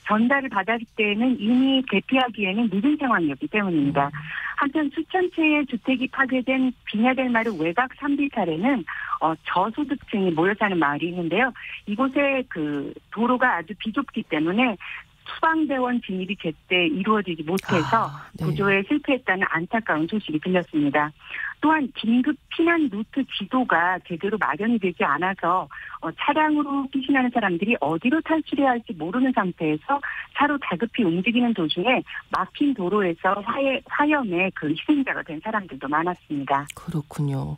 전달을 받았을 때는 이미 대피하기에는 늦은 상황이었기 때문입니다. 한편 수천 채의 주택이 파괴된 비냐델마르 외곽 산비탈에는 저소득층이 모여 사는 마을이 있는데요. 이곳에 도로가 아주 비좁기 때문에 소방대원 진입이 제때 이루어지지 못해서 구조에 실패했다는 안타까운 소식이 들렸습니다. 또한 긴급 피난 루트 지도가 제대로 마련이 되지 않아서 차량으로 피신하는 사람들이 어디로 탈출해야 할지 모르는 상태에서 차로 다급히 움직이는 도중에 막힌 도로에서 화염에 희생자가 된 사람들도 많았습니다.
그렇군요.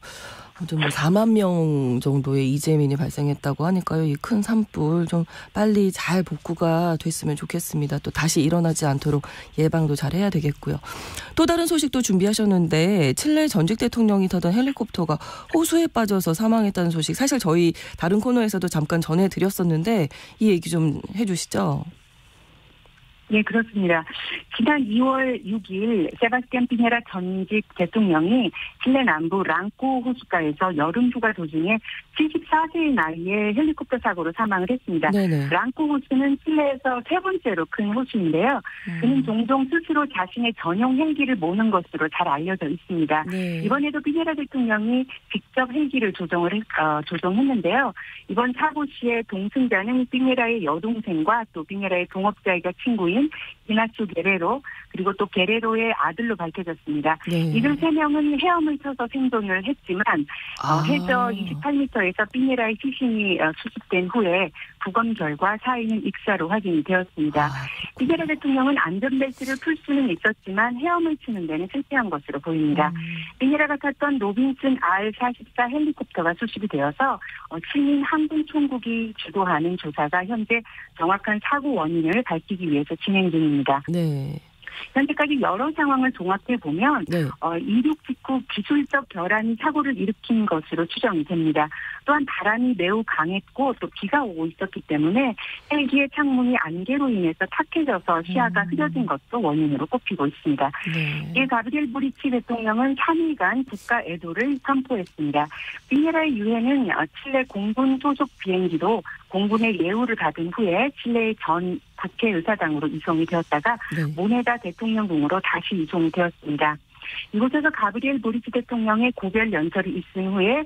아무튼 4만 명 정도의 이재민이 발생했다고 하니까요. 이 큰 산불 좀 빨리 잘 복구가 됐으면 좋겠습니다. 또 다시 일어나지 않도록 예방도 잘 해야 되겠고요. 또 다른 소식도 준비하셨는데 칠레 전직 대통령이 타던 헬리콥터가 호수에 빠져서 사망했다는 소식 사실 저희 다른 코너에서도 잠깐 전해드렸었는데 이 얘기 좀 해주시죠.
네, 그렇습니다. 지난 2월 6일 세바스티안 피네라 전직 대통령이 칠레 남부 랑코 호숫가에서 여름 휴가 도중에 74세의 나이에 헬리콥터 사고로 사망을 했습니다. 랑코 호수는 칠레에서 세 번째로 큰 호수인데요. 그는 종종 스스로 자신의 전용 헬기를 모는 것으로 잘 알려져 있습니다. 이번에도 피네라 대통령이 직접 헬기를 조종했는데요. 이번 사고 시에 동승자는 피네라의 여동생과 또 피네라의 동업자이자 친구인 이나슈 게레로 그리고 또 게레로의 아들로 밝혀졌습니다. 이들 3명은 헤엄을 쳐서 생존을 했지만 해저 28m에서 피네라의 시신이 수습된 후에 부검 결과 사인은 익사로 확인이 되었습니다. 피네라 대통령은 안전벨트를 풀 수는 있었지만 헤엄을 치는 데는 실패한 것으로 보입니다. 피네라가 탔던 로빈슨 R-44 헬리콥터가 수습이 되어서 시민 항공 총국이 주도하는 조사가 현재 정확한 사고 원인을 밝히기 위해서 진행 중입니다. 현재까지 여러 상황을 종합해보면 이륙 직후 기술적 결함이 사고를 일으킨 것으로 추정이 됩니다. 또한 바람이 매우 강했고 또 비가 오고 있었기 때문에 헬기의 창문이 안개로 인해서 탁해져서 시야가 흐려진 것도 원인으로 꼽히고 있습니다. 이에 가브리엘 보리치 대통령은 3일간 국가 애도를 선포했습니다. 피네라의 유해는 칠레 공군 소속 비행기도 공군의 예우를 받은 후에 칠레의 전 국회의사당으로 이송이 되었다가 모네다 대통령궁으로 다시 이송되었습니다. 이곳에서 가브리엘 보리스 대통령의 고별 연설이 있은 후에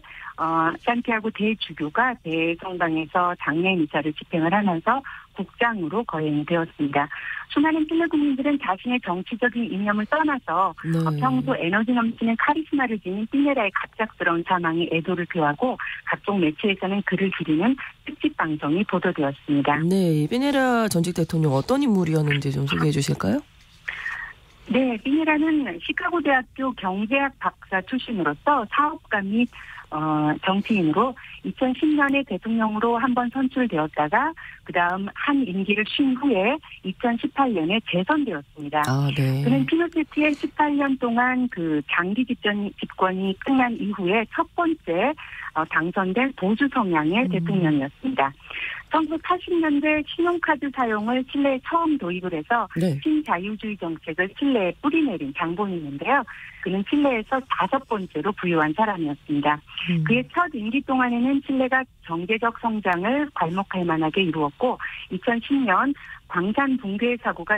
산티아고 대주교가 대성당에서 장례 미사를 집행을 하면서 국장으로 거행이 되었습니다. 수많은 칠레 국민들은 자신의 정치적인 이념을 떠나서 평소 에너지 넘치는 카리스마를 지닌 피네라의 갑작스러운 사망에 애도를 표하고 각종 매체에서는 그를 기리는 특집 방송이 보도되었습니다.
네, 피네라 전직 대통령 어떤 인물이었는지 좀 소개해 주실까요?
네, 피네라는 시카고 대학교 경제학 박사 출신으로서 사업가 및 정치인으로 2010년에 대통령으로 한번 선출되었다가 그다음 한 임기를 쉰 후에 2018년에 재선되었습니다. 그는 피노체트의 18년 동안 그 장기 집권이 끝난 이후에 첫 번째 당선된 보수 성향의 대통령이었습니다. 1980년대 신용카드 사용을 칠레에 처음 도입을 해서 신자유주의 정책을 칠레에 뿌리내린 장본인인데요. 그는 칠레에서 5번째로 부유한 사람이었습니다. 그의 첫 임기 동안에는 칠레가 경제적 성장을 괄목할 만하게 이루었고 2010년 광산 붕괴 사고가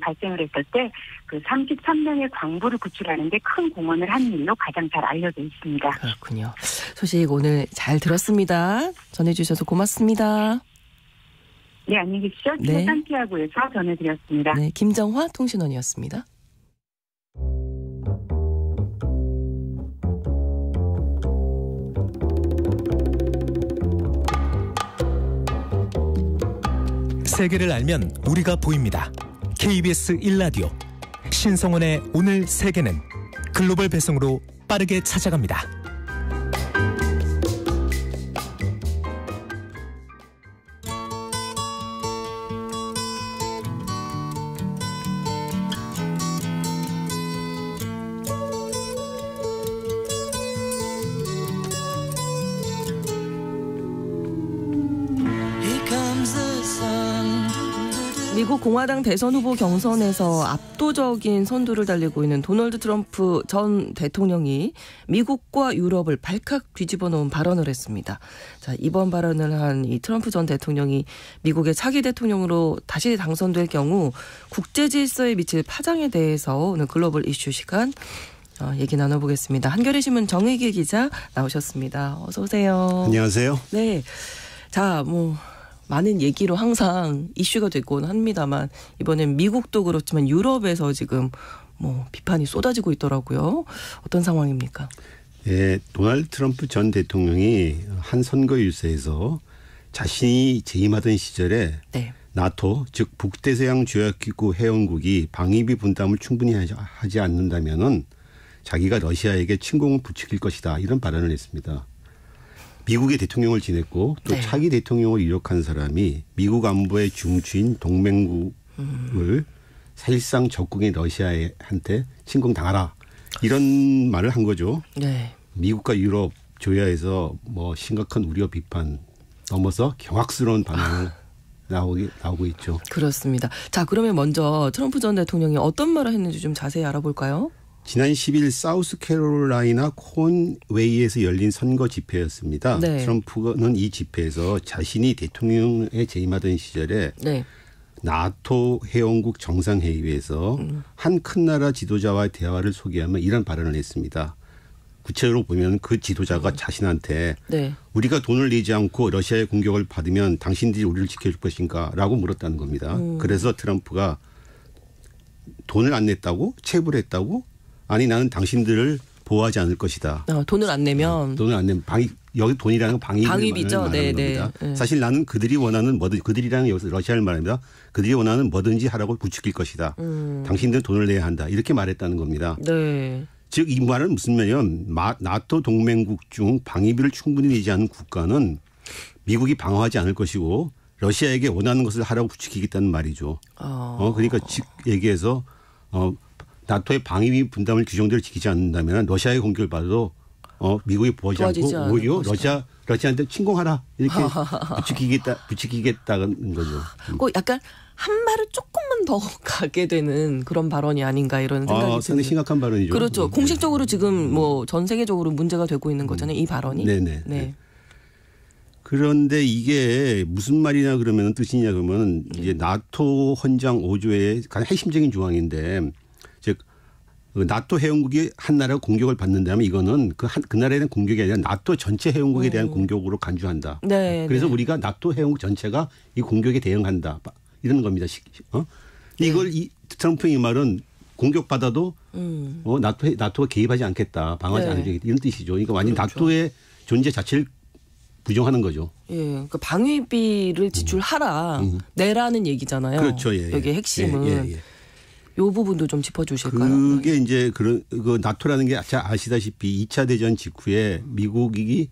발생을 했을 때 그 33명의 광부를 구출하는 데 큰 공헌을 한 일로 가장 잘 알려져 있습니다.
그렇군요. 소식 오늘 잘 들었습니다. 전해주셔서 고맙습니다.
네, 안녕히 계십시오. 네. 산티아고에서 전해드렸습니다.
네, 김정화 통신원이었습니다.
세계를 알면 우리가 보입니다. KBS 1라디오 신성원의 오늘 세계는 글로벌 배송으로 빠르게 찾아갑니다.
미국 공화당 대선 후보 경선에서 압도적인 선두를 달리고 있는 도널드 트럼프 전 대통령이 미국과 유럽을 발칵 뒤집어 놓은 발언을 했습니다. 자, 이번 발언을 한 이 트럼프 전 대통령이 미국의 차기 대통령으로 다시 당선될 경우 국제 질서에 미칠 파장에 대해서 오늘 글로벌 이슈 시간 얘기 나눠보겠습니다. 한겨레 신문 정의길 기자 나오셨습니다. 어서 오세요.
안녕하세요.
네. 자, 많은 얘기로 항상 이슈가 되곤 합니다만 이번엔 미국도 그렇지만 유럽에서 지금 비판이 쏟아지고 있더라고요. 어떤 상황입니까?
예, 도널드 트럼프 전 대통령이 한 선거 유세에서 자신이 재임하던 시절에 나토 즉 북대서양 조약기구 회원국이 방위비 분담을 충분히 하지 않는다면은 자기가 러시아에게 침공을 부추길 것이다 이런 발언을 했습니다. 미국의 대통령을 지냈고 또 차기 대통령을 이력한 사람이 미국 안보의 중추인 동맹국을 사실상 적국인 러시아한테 침공당하라 이런 말을 한 거죠.
네.
미국과 유럽 조야에서 심각한 우려 비판 넘어서 경악스러운 반응을 나오고 있죠.
그렇습니다. 자, 그러면 먼저 트럼프 전 대통령이 어떤 말을 했는지 좀 자세히 알아볼까요?
지난 10일 사우스캐롤라이나 콘웨이에서 열린 선거 집회였습니다. 트럼프는 이 집회에서 자신이 대통령에 재임하던 시절에 나토 회원국 정상회의에서 한 큰 나라 지도자와의 대화를 소개하며 이런 발언을 했습니다. 구체적으로 보면 그 지도자가 자신한테 우리가 돈을 내지 않고 러시아의 공격을 받으면 당신들이 우리를 지켜줄 것인가 라고 물었다는 겁니다. 그래서 트럼프가 돈을 안 냈다고? 체불했다고? 아니 나는 당신들을 보호하지 않을 것이다.
돈을 안 내면.
돈을 안 내면 여기 돈이라는 건 방위비죠. 말하는 겁니다. 사실 나는 그들이 원하는 그들이라는 여기서 러시아를 말합니다. 그들이 원하는 뭐든지 하라고 부추길 것이다. 당신들은 돈을 내야 한다. 이렇게 말했다는 겁니다. 즉 이 말은 무슨 말이냐면 나토 동맹국 중 방위비를 충분히 내지 않는 국가는 미국이 방어하지 않을 것이고 러시아에게 원하는 것을 하라고 부추기겠다는 말이죠. 그러니까 즉 얘기해서 나토의 방위비 분담을 규정대로 지키지 않는다면 러시아의 공격을 받아도 미국이 보호하지 않고 오히려 러시아한테 침공하라 이렇게 부추기겠다는 거죠.
약간 한 발을 조금만 더 가게 되는 그런 발언이 아닌가 이런 생각이 듭니다.
상당히 심각한 발언이죠.
그렇죠. 공식적으로 지금 전 세계적으로 문제가 되고 있는 거잖아요. 이 발언이.
네네. 그런데 이게 무슨 말이냐 그러면 뜻이냐 그러면 이제 나토 헌장 5조의 가장 핵심적인 조항인데 즉 나토 회원국이 한 나라가 공격을 받는다면 이거는 그 나라에 대한 공격이 아니라 나토 전체 회원국에 대한 공격으로 간주한다.
네,
그래서
네.
우리가 나토 회원국 전체가 이 공격에 대응한다. 이런 겁니다. 이걸 트럼프의 이 말은 공격받아도 나토가 개입하지 않겠다. 방어하지 않겠다. 이런 뜻이죠. 그러니까 완전 그렇죠. 나토의 존재 자체를 부정하는 거죠.
예, 그러니까 방위비를 지출하라 내라는 얘기잖아요.
그렇죠. 예,
여기 핵심은 이 부분도 좀 짚어주실까요?
그게 이제 그 나토라는 게 아시다시피 2차 대전 직후에 미국이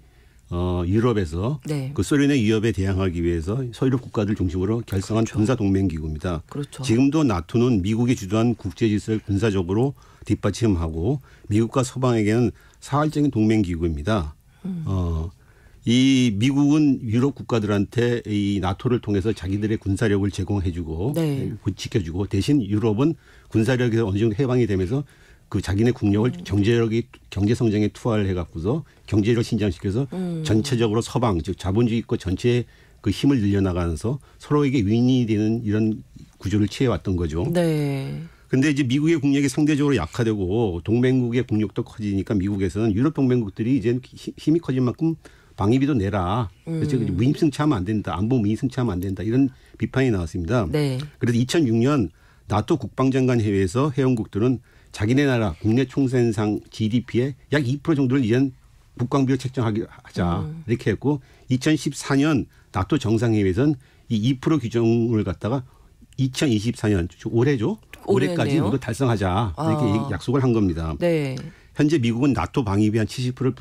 유럽에서
네.
그 소련의 위협에 대항하기 위해서 서유럽 국가들 중심으로 결성한 그렇죠. 군사 동맹 기구입니다.
그렇죠.
지금도 나토는 미국이 주도한 국제 질서를 군사적으로 뒷받침하고 미국과 서방에게는 사활적인 동맹 기구입니다. 이 미국은 유럽 국가들한테 이 나토를 통해서 자기들의 군사력을 제공해주고
네.
지켜주고 대신 유럽은 군사력에서 어느 정도 해방이 되면서 그 자기네 국력을 경제 성장에 투하를 해갖고서 경제력을 신장시켜서 전체적으로 서방 즉 자본주의권 전체의 그 힘을 늘려나가면서 서로에게 윈이 되는 이런 구조를 취해왔던 거죠.
네.
근데 이제 미국의 국력이 상대적으로 약화되고 동맹국의 국력도 커지니까 미국에서는 유럽 동맹국들이 이제 힘이 커진 만큼 방위비도 내라. 그래서 무임승차하면 안 된다. 안보 무임승차하면 안 된다. 이런 비판이 나왔습니다.
네.
그래서 2006년 나토 국방장관 회의에서 회원국들은 자기네 나라 국내 총생산 GDP의 약 2% 정도를 이젠 국방비로 책정하자 이렇게 했고 2014년 나토 정상회의에서는 이 2% 규정을 갖다가 2024년 올해죠. 올해까지 모두 달성하자 이렇게 약속을 한 겁니다.
네.
현재 미국은 나토 방위비 한 70%를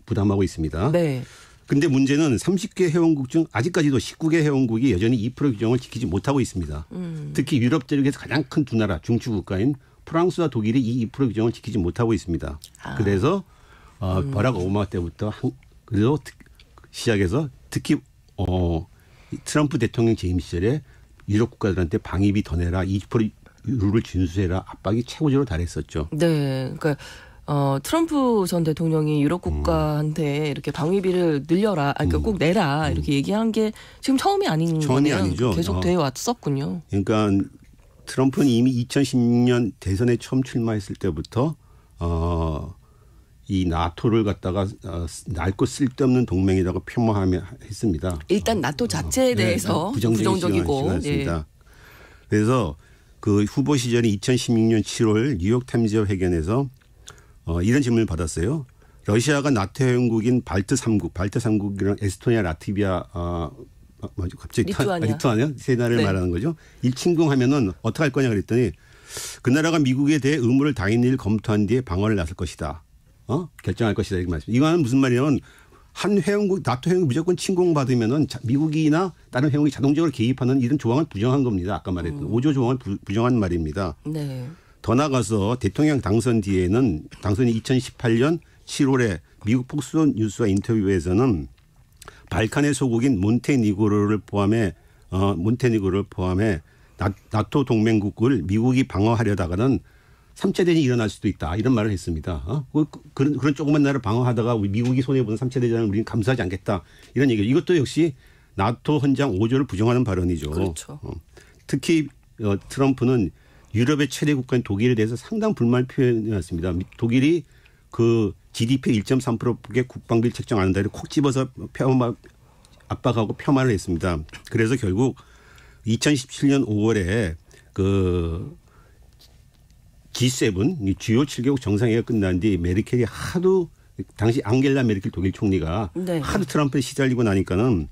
부담하고 있습니다.
네.
근데 문제는 30개 회원국 중 아직까지도 19개 회원국이 여전히 2% 규정을 지키지 못하고 있습니다. 특히 유럽 대륙에서 가장 큰 두 나라 중추 국가인 프랑스와 독일이 이 2% 규정을 지키지 못하고 있습니다. 그래서 버락 오바마 때부터 그래서 시작해서 특히 트럼프 대통령 재임 시절에 유럽 국가들한테 방위비 더 내라 20% 룰을 준수해라 압박이 최고조로 달했었죠.
네, 그러니까 트럼프 전 대통령이 유럽 국가한테 이렇게 방위비를 늘려라, 그러니까 꼭 내라 이렇게 얘기한 게 지금 처음이 아닌 거네요.
아니죠.
계속 돼 왔었군요.
그러니까 트럼프는 이미 2016년 대선에 처음 출마했을 때부터 이 나토를 갖다가 낡고 쓸데없는 동맹이라고 폄하했습니다.
일단 나토 자체에 대해서 부정적이고.
네. 그래서 그 후보 시절에 2016년 7월 뉴욕타임즈 회견에서 이런 질문을 받았어요. 러시아가 나토 회원국인 발트 3국이랑 에스토니아, 라트비아, 갑자기 리투아니아 세 나라를
네.
말하는 거죠. 이 침공하면은 어떻게 할 거냐 그랬더니 그 나라가 미국에 대해 의무를 다한 일 검토한 뒤에 방어를 나설 것이다. 결정할 것이다 이렇게 말씀. 이거는 무슨 말이냐면 한 회원국 나토 회원국 무조건 침공받으면은 미국이나 다른 회원국이 자동적으로 개입하는 이런 조항을 부정한 겁니다. 아까 말했던 5조 조항을 부정한 말입니다.
네.
더 나가서 대통령 당선 뒤에는 당선이 2018년 7월에 미국 폭스 뉴스와 인터뷰에서는 발칸의 소국인 몬테니그로를 포함해 나토 동맹국을 미국이 방어하려다가는 3차 대전이 일어날 수도 있다. 이런 말을 했습니다. 그런 조그만 나라를 방어하다가 우리 미국이 손해보는 3차 대전을 우리는 감수하지 않겠다. 이런 얘기죠. 이것도 역시 나토 헌장 5조를 부정하는 발언이죠.
그렇죠.
특히 트럼프는 유럽의 최대 국가인 독일에 대해서 상당 불만을 표현해왔습니다. 독일이 그 GDP 1.3%의 국방비를 책정 안 한다를 콕 집어서 압박하고 폄하를 했습니다. 그래서 결국 2017년 5월에 그 G7 주요 7개국 정상회의가 끝난 뒤 메르켈이 하도 당시 앙겔라 메르켈 독일 총리가
네.
하도 트럼프에 시달리고 나니까는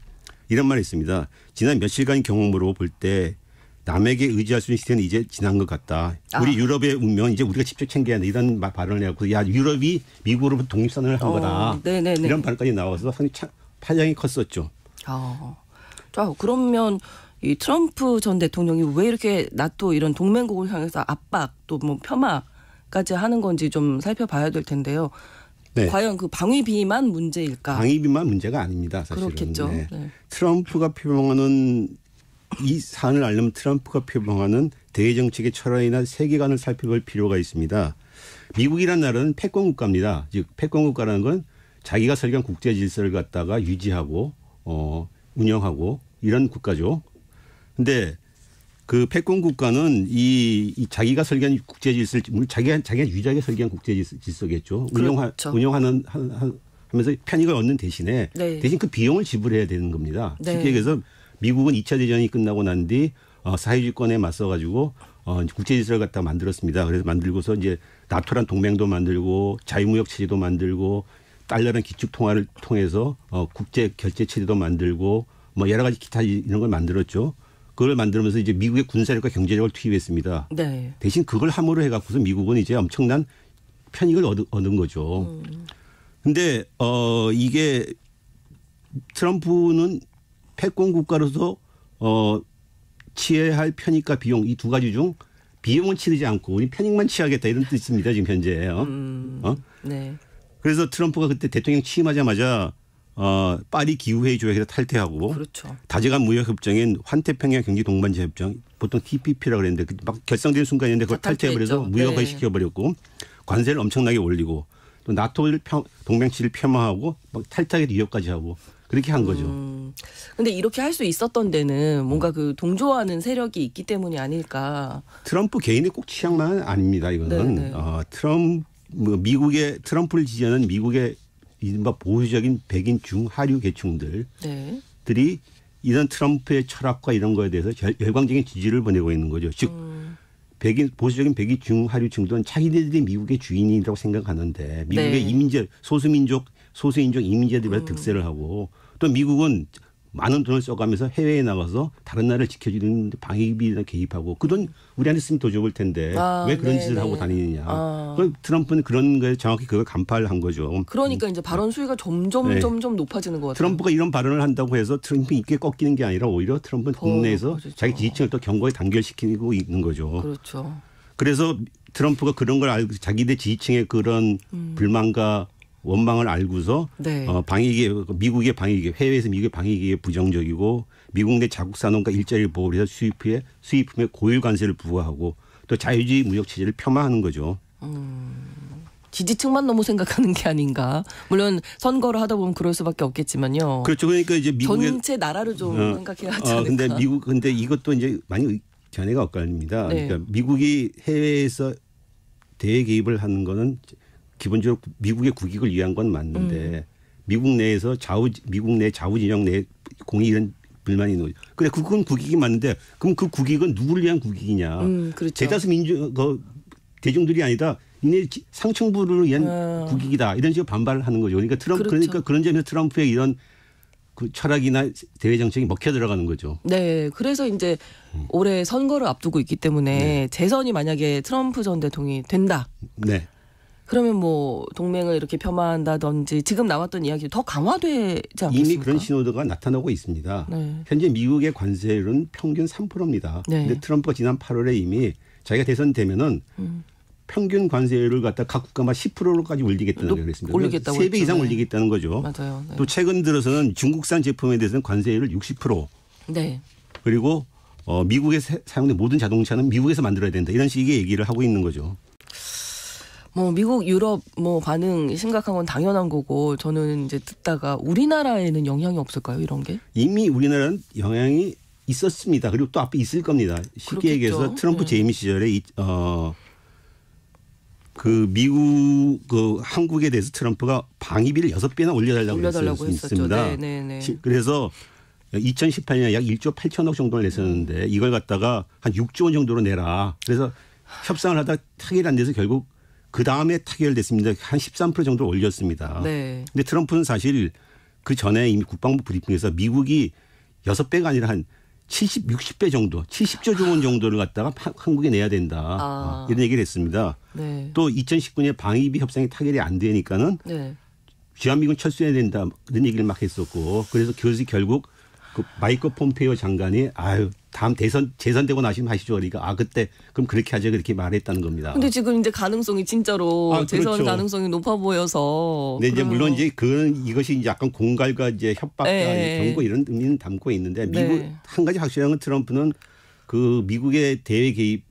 이런 말을 했습니다. 지난 며칠간 경험으로 볼 때 남에게 의지할 수 있는 시대는 이제 지난 것 같다. 우리 유럽의 운명은 이제 우리가 직접 챙겨야 한다. 이런 발언을 해갖고 야 유럽이 미국으로부터 독립선언을 한 거다.
네네네.
이런 발언까지 나와서 상당히 파장이 컸었죠.
자, 그러면 이 트럼프 전 대통령이 왜 이렇게 나토 이런 동맹국을 향해서 압박 또 뭐 폄하까지 하는 건지 좀 살펴봐야 될 텐데요. 네. 과연 그 방위비만 문제일까?
방위비만 문제가 아닙니다. 사실은.
그렇겠죠.
네.
네.
트럼프가 표방하는 이 사안을 알려면 트럼프가 표방하는 대외정책의 철학이나 세계관을 살펴볼 필요가 있습니다. 미국이라는 나라는 패권국가입니다. 즉 패권국가라는 건 자기가 설계한 국제 질서를 갖다가 유지하고 운영하고 이런 국가죠. 근데 그 패권 국가는 이 자기가 설계한 국제 질서, 자기가 유일하게 설계한 국제 질서겠죠.
그렇죠.
운영하는 하면서 편익을 얻는 대신에
네.
대신 그 비용을 지불해야 되는 겁니다.
네.
쉽게 얘기해서 미국은 2차 대전이 끝나고 난 뒤 사회주의권에 맞서가지고 국제 질서를 갖다 만들었습니다. 그래서 만들고서 이제 나토란 동맹도 만들고 자유무역 체제도 만들고 달러란 기축 통화를 통해서 국제 결제 체제도 만들고 뭐 여러 가지 기타 이런 걸 만들었죠. 그걸 만들면서 이제 미국의 군사력과 경제력을 투입했습니다.
네.
대신 그걸 함으로 해갖고서 미국은 이제 엄청난 편익을 얻은 거죠. 근데 이게 트럼프는 패권 국가로서 취해야 할 편익과 비용 이 두 가지 중 비용은 치르지 않고 우리 편익만 취하겠다 이런 뜻입니다. 지금 현재.
네.
그래서 트럼프가 그때 대통령 취임하자마자 파리 기후회의 조약에서 탈퇴하고
그렇죠.
다재간 무역협정인 환태평양 경제동반자 협정 보통 TPP라고 그랬는데 막 결성된 순간인데 그걸 탈퇴해버려서 무역화 시켜버렸고 관세를 엄청나게 올리고 또 나토 동맹치를 폄하하고 막 탈퇴하게 위협까지 하고 그렇게 한 거죠.
근데 이렇게 할 수 있었던 데는 뭔가 그 동조하는 세력이 있기 때문이 아닐까.
트럼프 개인의 꼭 취향만 아닙니다. 이거는 미국의 트럼프를 지지하는 미국의 이른바 보수적인 백인 중하류 계층들이 이런 트럼프의 철학과 이런 거에 대해서 열광적인 지지를 보내고 있는 거죠. 즉 보수적인 백인 중하류층들은 자기네들이 미국의 주인이라고 생각하는데 미국의 이민자 소수인종 이민자들이 득세를 하고 또 미국은 많은 돈을 써가면서 해외에 나가서 다른 나라를 지켜주는 방위비나 개입하고 그 돈 우리한테 쓰면 더 좋을 텐데 왜 그런 짓을 하고 다니느냐. 트럼프는 그런 거에 정확히 그걸 간파를 거죠.
그러니까 이제 발언 수위가 점점 높아지는 것 같아요.
트럼프가 이런 발언을 한다고 해서 트럼프 인기에 꺾이는 게 아니라 오히려 트럼프는 국내에서 그렇죠. 자기 지지층을 또 견고하게 단결시키고 있는 거죠.
그렇죠.
그래서 트럼프가 그런 걸 알고 자기들 지지층의 그런 불만과 원망을 알고서 미국의 방위기업 해외에서 미국의 방위기업에 부정적이고 미국 내 자국 산업과 일자리를 보호해서 수입품에 고율 관세를 부과하고 또 자유주의 무역 체제를 폄하하는 거죠.
지지층만 너무 생각하는 게 아닌가. 물론 선거를 하다 보면 그럴 수밖에 없겠지만요.
그렇죠. 그러니까 이제 미국의
전체 나라를 좀 생각해야 하지 않을까.
근데 이것도 이제 많이 견해가 엇갈립니다. 그러니까 미국이 해외에서 대외 개입을 하는 거는 기본적으로 미국의 국익을 위한 건 맞는데 미국 내에서 미국 내 좌우 진영 내 공의 이런 불만이 있는 거죠. 그래 그건 국익이 맞는데 그럼 그 국익은 누구를 위한 국익이냐.
그렇죠.
대다수 대중들이 아니다. 이네 상층부를 위한 국익이다. 이런 식으로 반발을 하는 거죠. 그러니까 그러니까 그런 점에서 트럼프의 이런 그 철학이나 대외 정책이 먹혀 들어가는 거죠.
네. 그래서 이제 올해 선거를 앞두고 있기 때문에 재선이 만약에 트럼프 전 대통령이 된다.
네.
그러면 뭐 동맹을 이렇게 폄하한다든지 지금 나왔던 이야기 더 강화되지 않겠습니까?
이미 그런 신호도가 나타나고 있습니다. 현재 미국의 관세율은 평균 3%입니다. 그런데 트럼프가 지난 8월에 이미 자기가 대선되면은 평균 관세율을 갖다 각 국가만 10%로까지 올리겠다는 걸 그랬습니다.
올리겠다고
3배 이상 올리겠다는 거죠.
맞아요.
또 최근 들어서는 중국산 제품에 대해서는 관세율을 60%. 그리고 미국에 사용된 모든 자동차는 미국에서 만들어야 된다. 이런 식의 얘기를 하고 있는 거죠.
뭐 미국, 유럽 뭐 반응 심각한 건 당연한 거고 저는 이제 듣다가 우리나라에는 영향이 없을까요? 이런 게?
이미 우리나라는 영향이 있었습니다. 그리고 또 앞에 있을 겁니다. 쉽게 얘기해서 트럼프 재임 시절에 미국 한국에 대해서 트럼프가 방위비를 6배나 올려달라고 했었습니다. 그래서 2018년에 약 1조 8천억 정도를 냈었는데 이걸 갖다가 한 6조 원 정도로 내라. 그래서 협상을 하다 타결이 안 돼서 결국 그 다음에 타결됐습니다. 한 13% 정도 올렸습니다. 근데 트럼프는 사실 그 전에 이미 국방부 브리핑에서 미국이 6배가 아니라 한 70, 60배 정도, 70조 원 정도를 갖다가 한국에 내야 된다. 이런 얘기를 했습니다. 또 2019년에 방위비 협상이 타결이 안 되니까는 주한미군 철수해야 된다. 이런 얘기를 막 했었고 그래서 결국 그 마이크 폼페이오 장관이 다음 재선되고 나시면 하시죠. 그러니까 그때 그럼 그렇게 하죠. 그렇게 말했다는 겁니다.
근데 지금 이제 가능성이 진짜로 재선 그렇죠. 가능성이 높아 보여서.
네, 이제 물론 이제 이것이 이제 약간 공갈과 이제 협박과 경고 이런 의미는 담고 있는데 미국 한 가지 확실한 건 트럼프는 그 미국의 대외 개입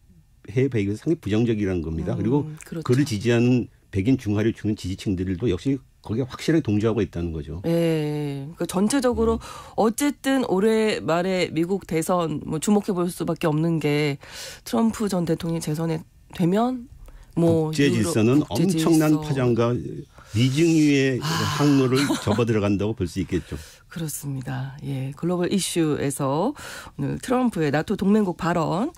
해외 개입에서 상당히 부정적이라는 겁니다. 그리고 그를 지지하는 백인 중하류층 지지층들도 역시 거기에 확실하게 동조하고 있다는 거죠.
네, 그러니까 전체적으로 어쨌든 올해 말에 미국 대선 뭐 주목해 볼 수밖에 없는 게 트럼프 전 대통령이 재선에 되면 뭐
국제 질서는 엄청난 파장과 미증유의 항로를 접어 들어간다고 볼 수 있겠죠.
그렇습니다. 예, 글로벌 이슈에서 오늘 트럼프의 나토 동맹국 발언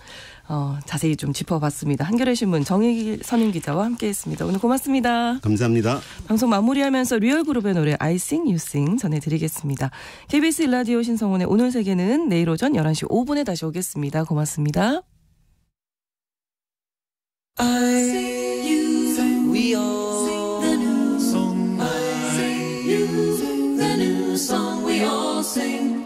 자세히 좀 짚어봤습니다. 한겨레 신문 정혜길 선임 기자와 함께했습니다. 오늘 고맙습니다.
감사합니다.
방송 마무리하면서 리얼그룹의 노래 I Sing You Sing 전해드리겠습니다. KBS 일라디오 신성원의 오늘 세계는 내일 오전 11시 5분에 다시 오겠습니다. 고맙습니다. I sing you sing, we all sing the new song. I sing you sing the new song, we all sing.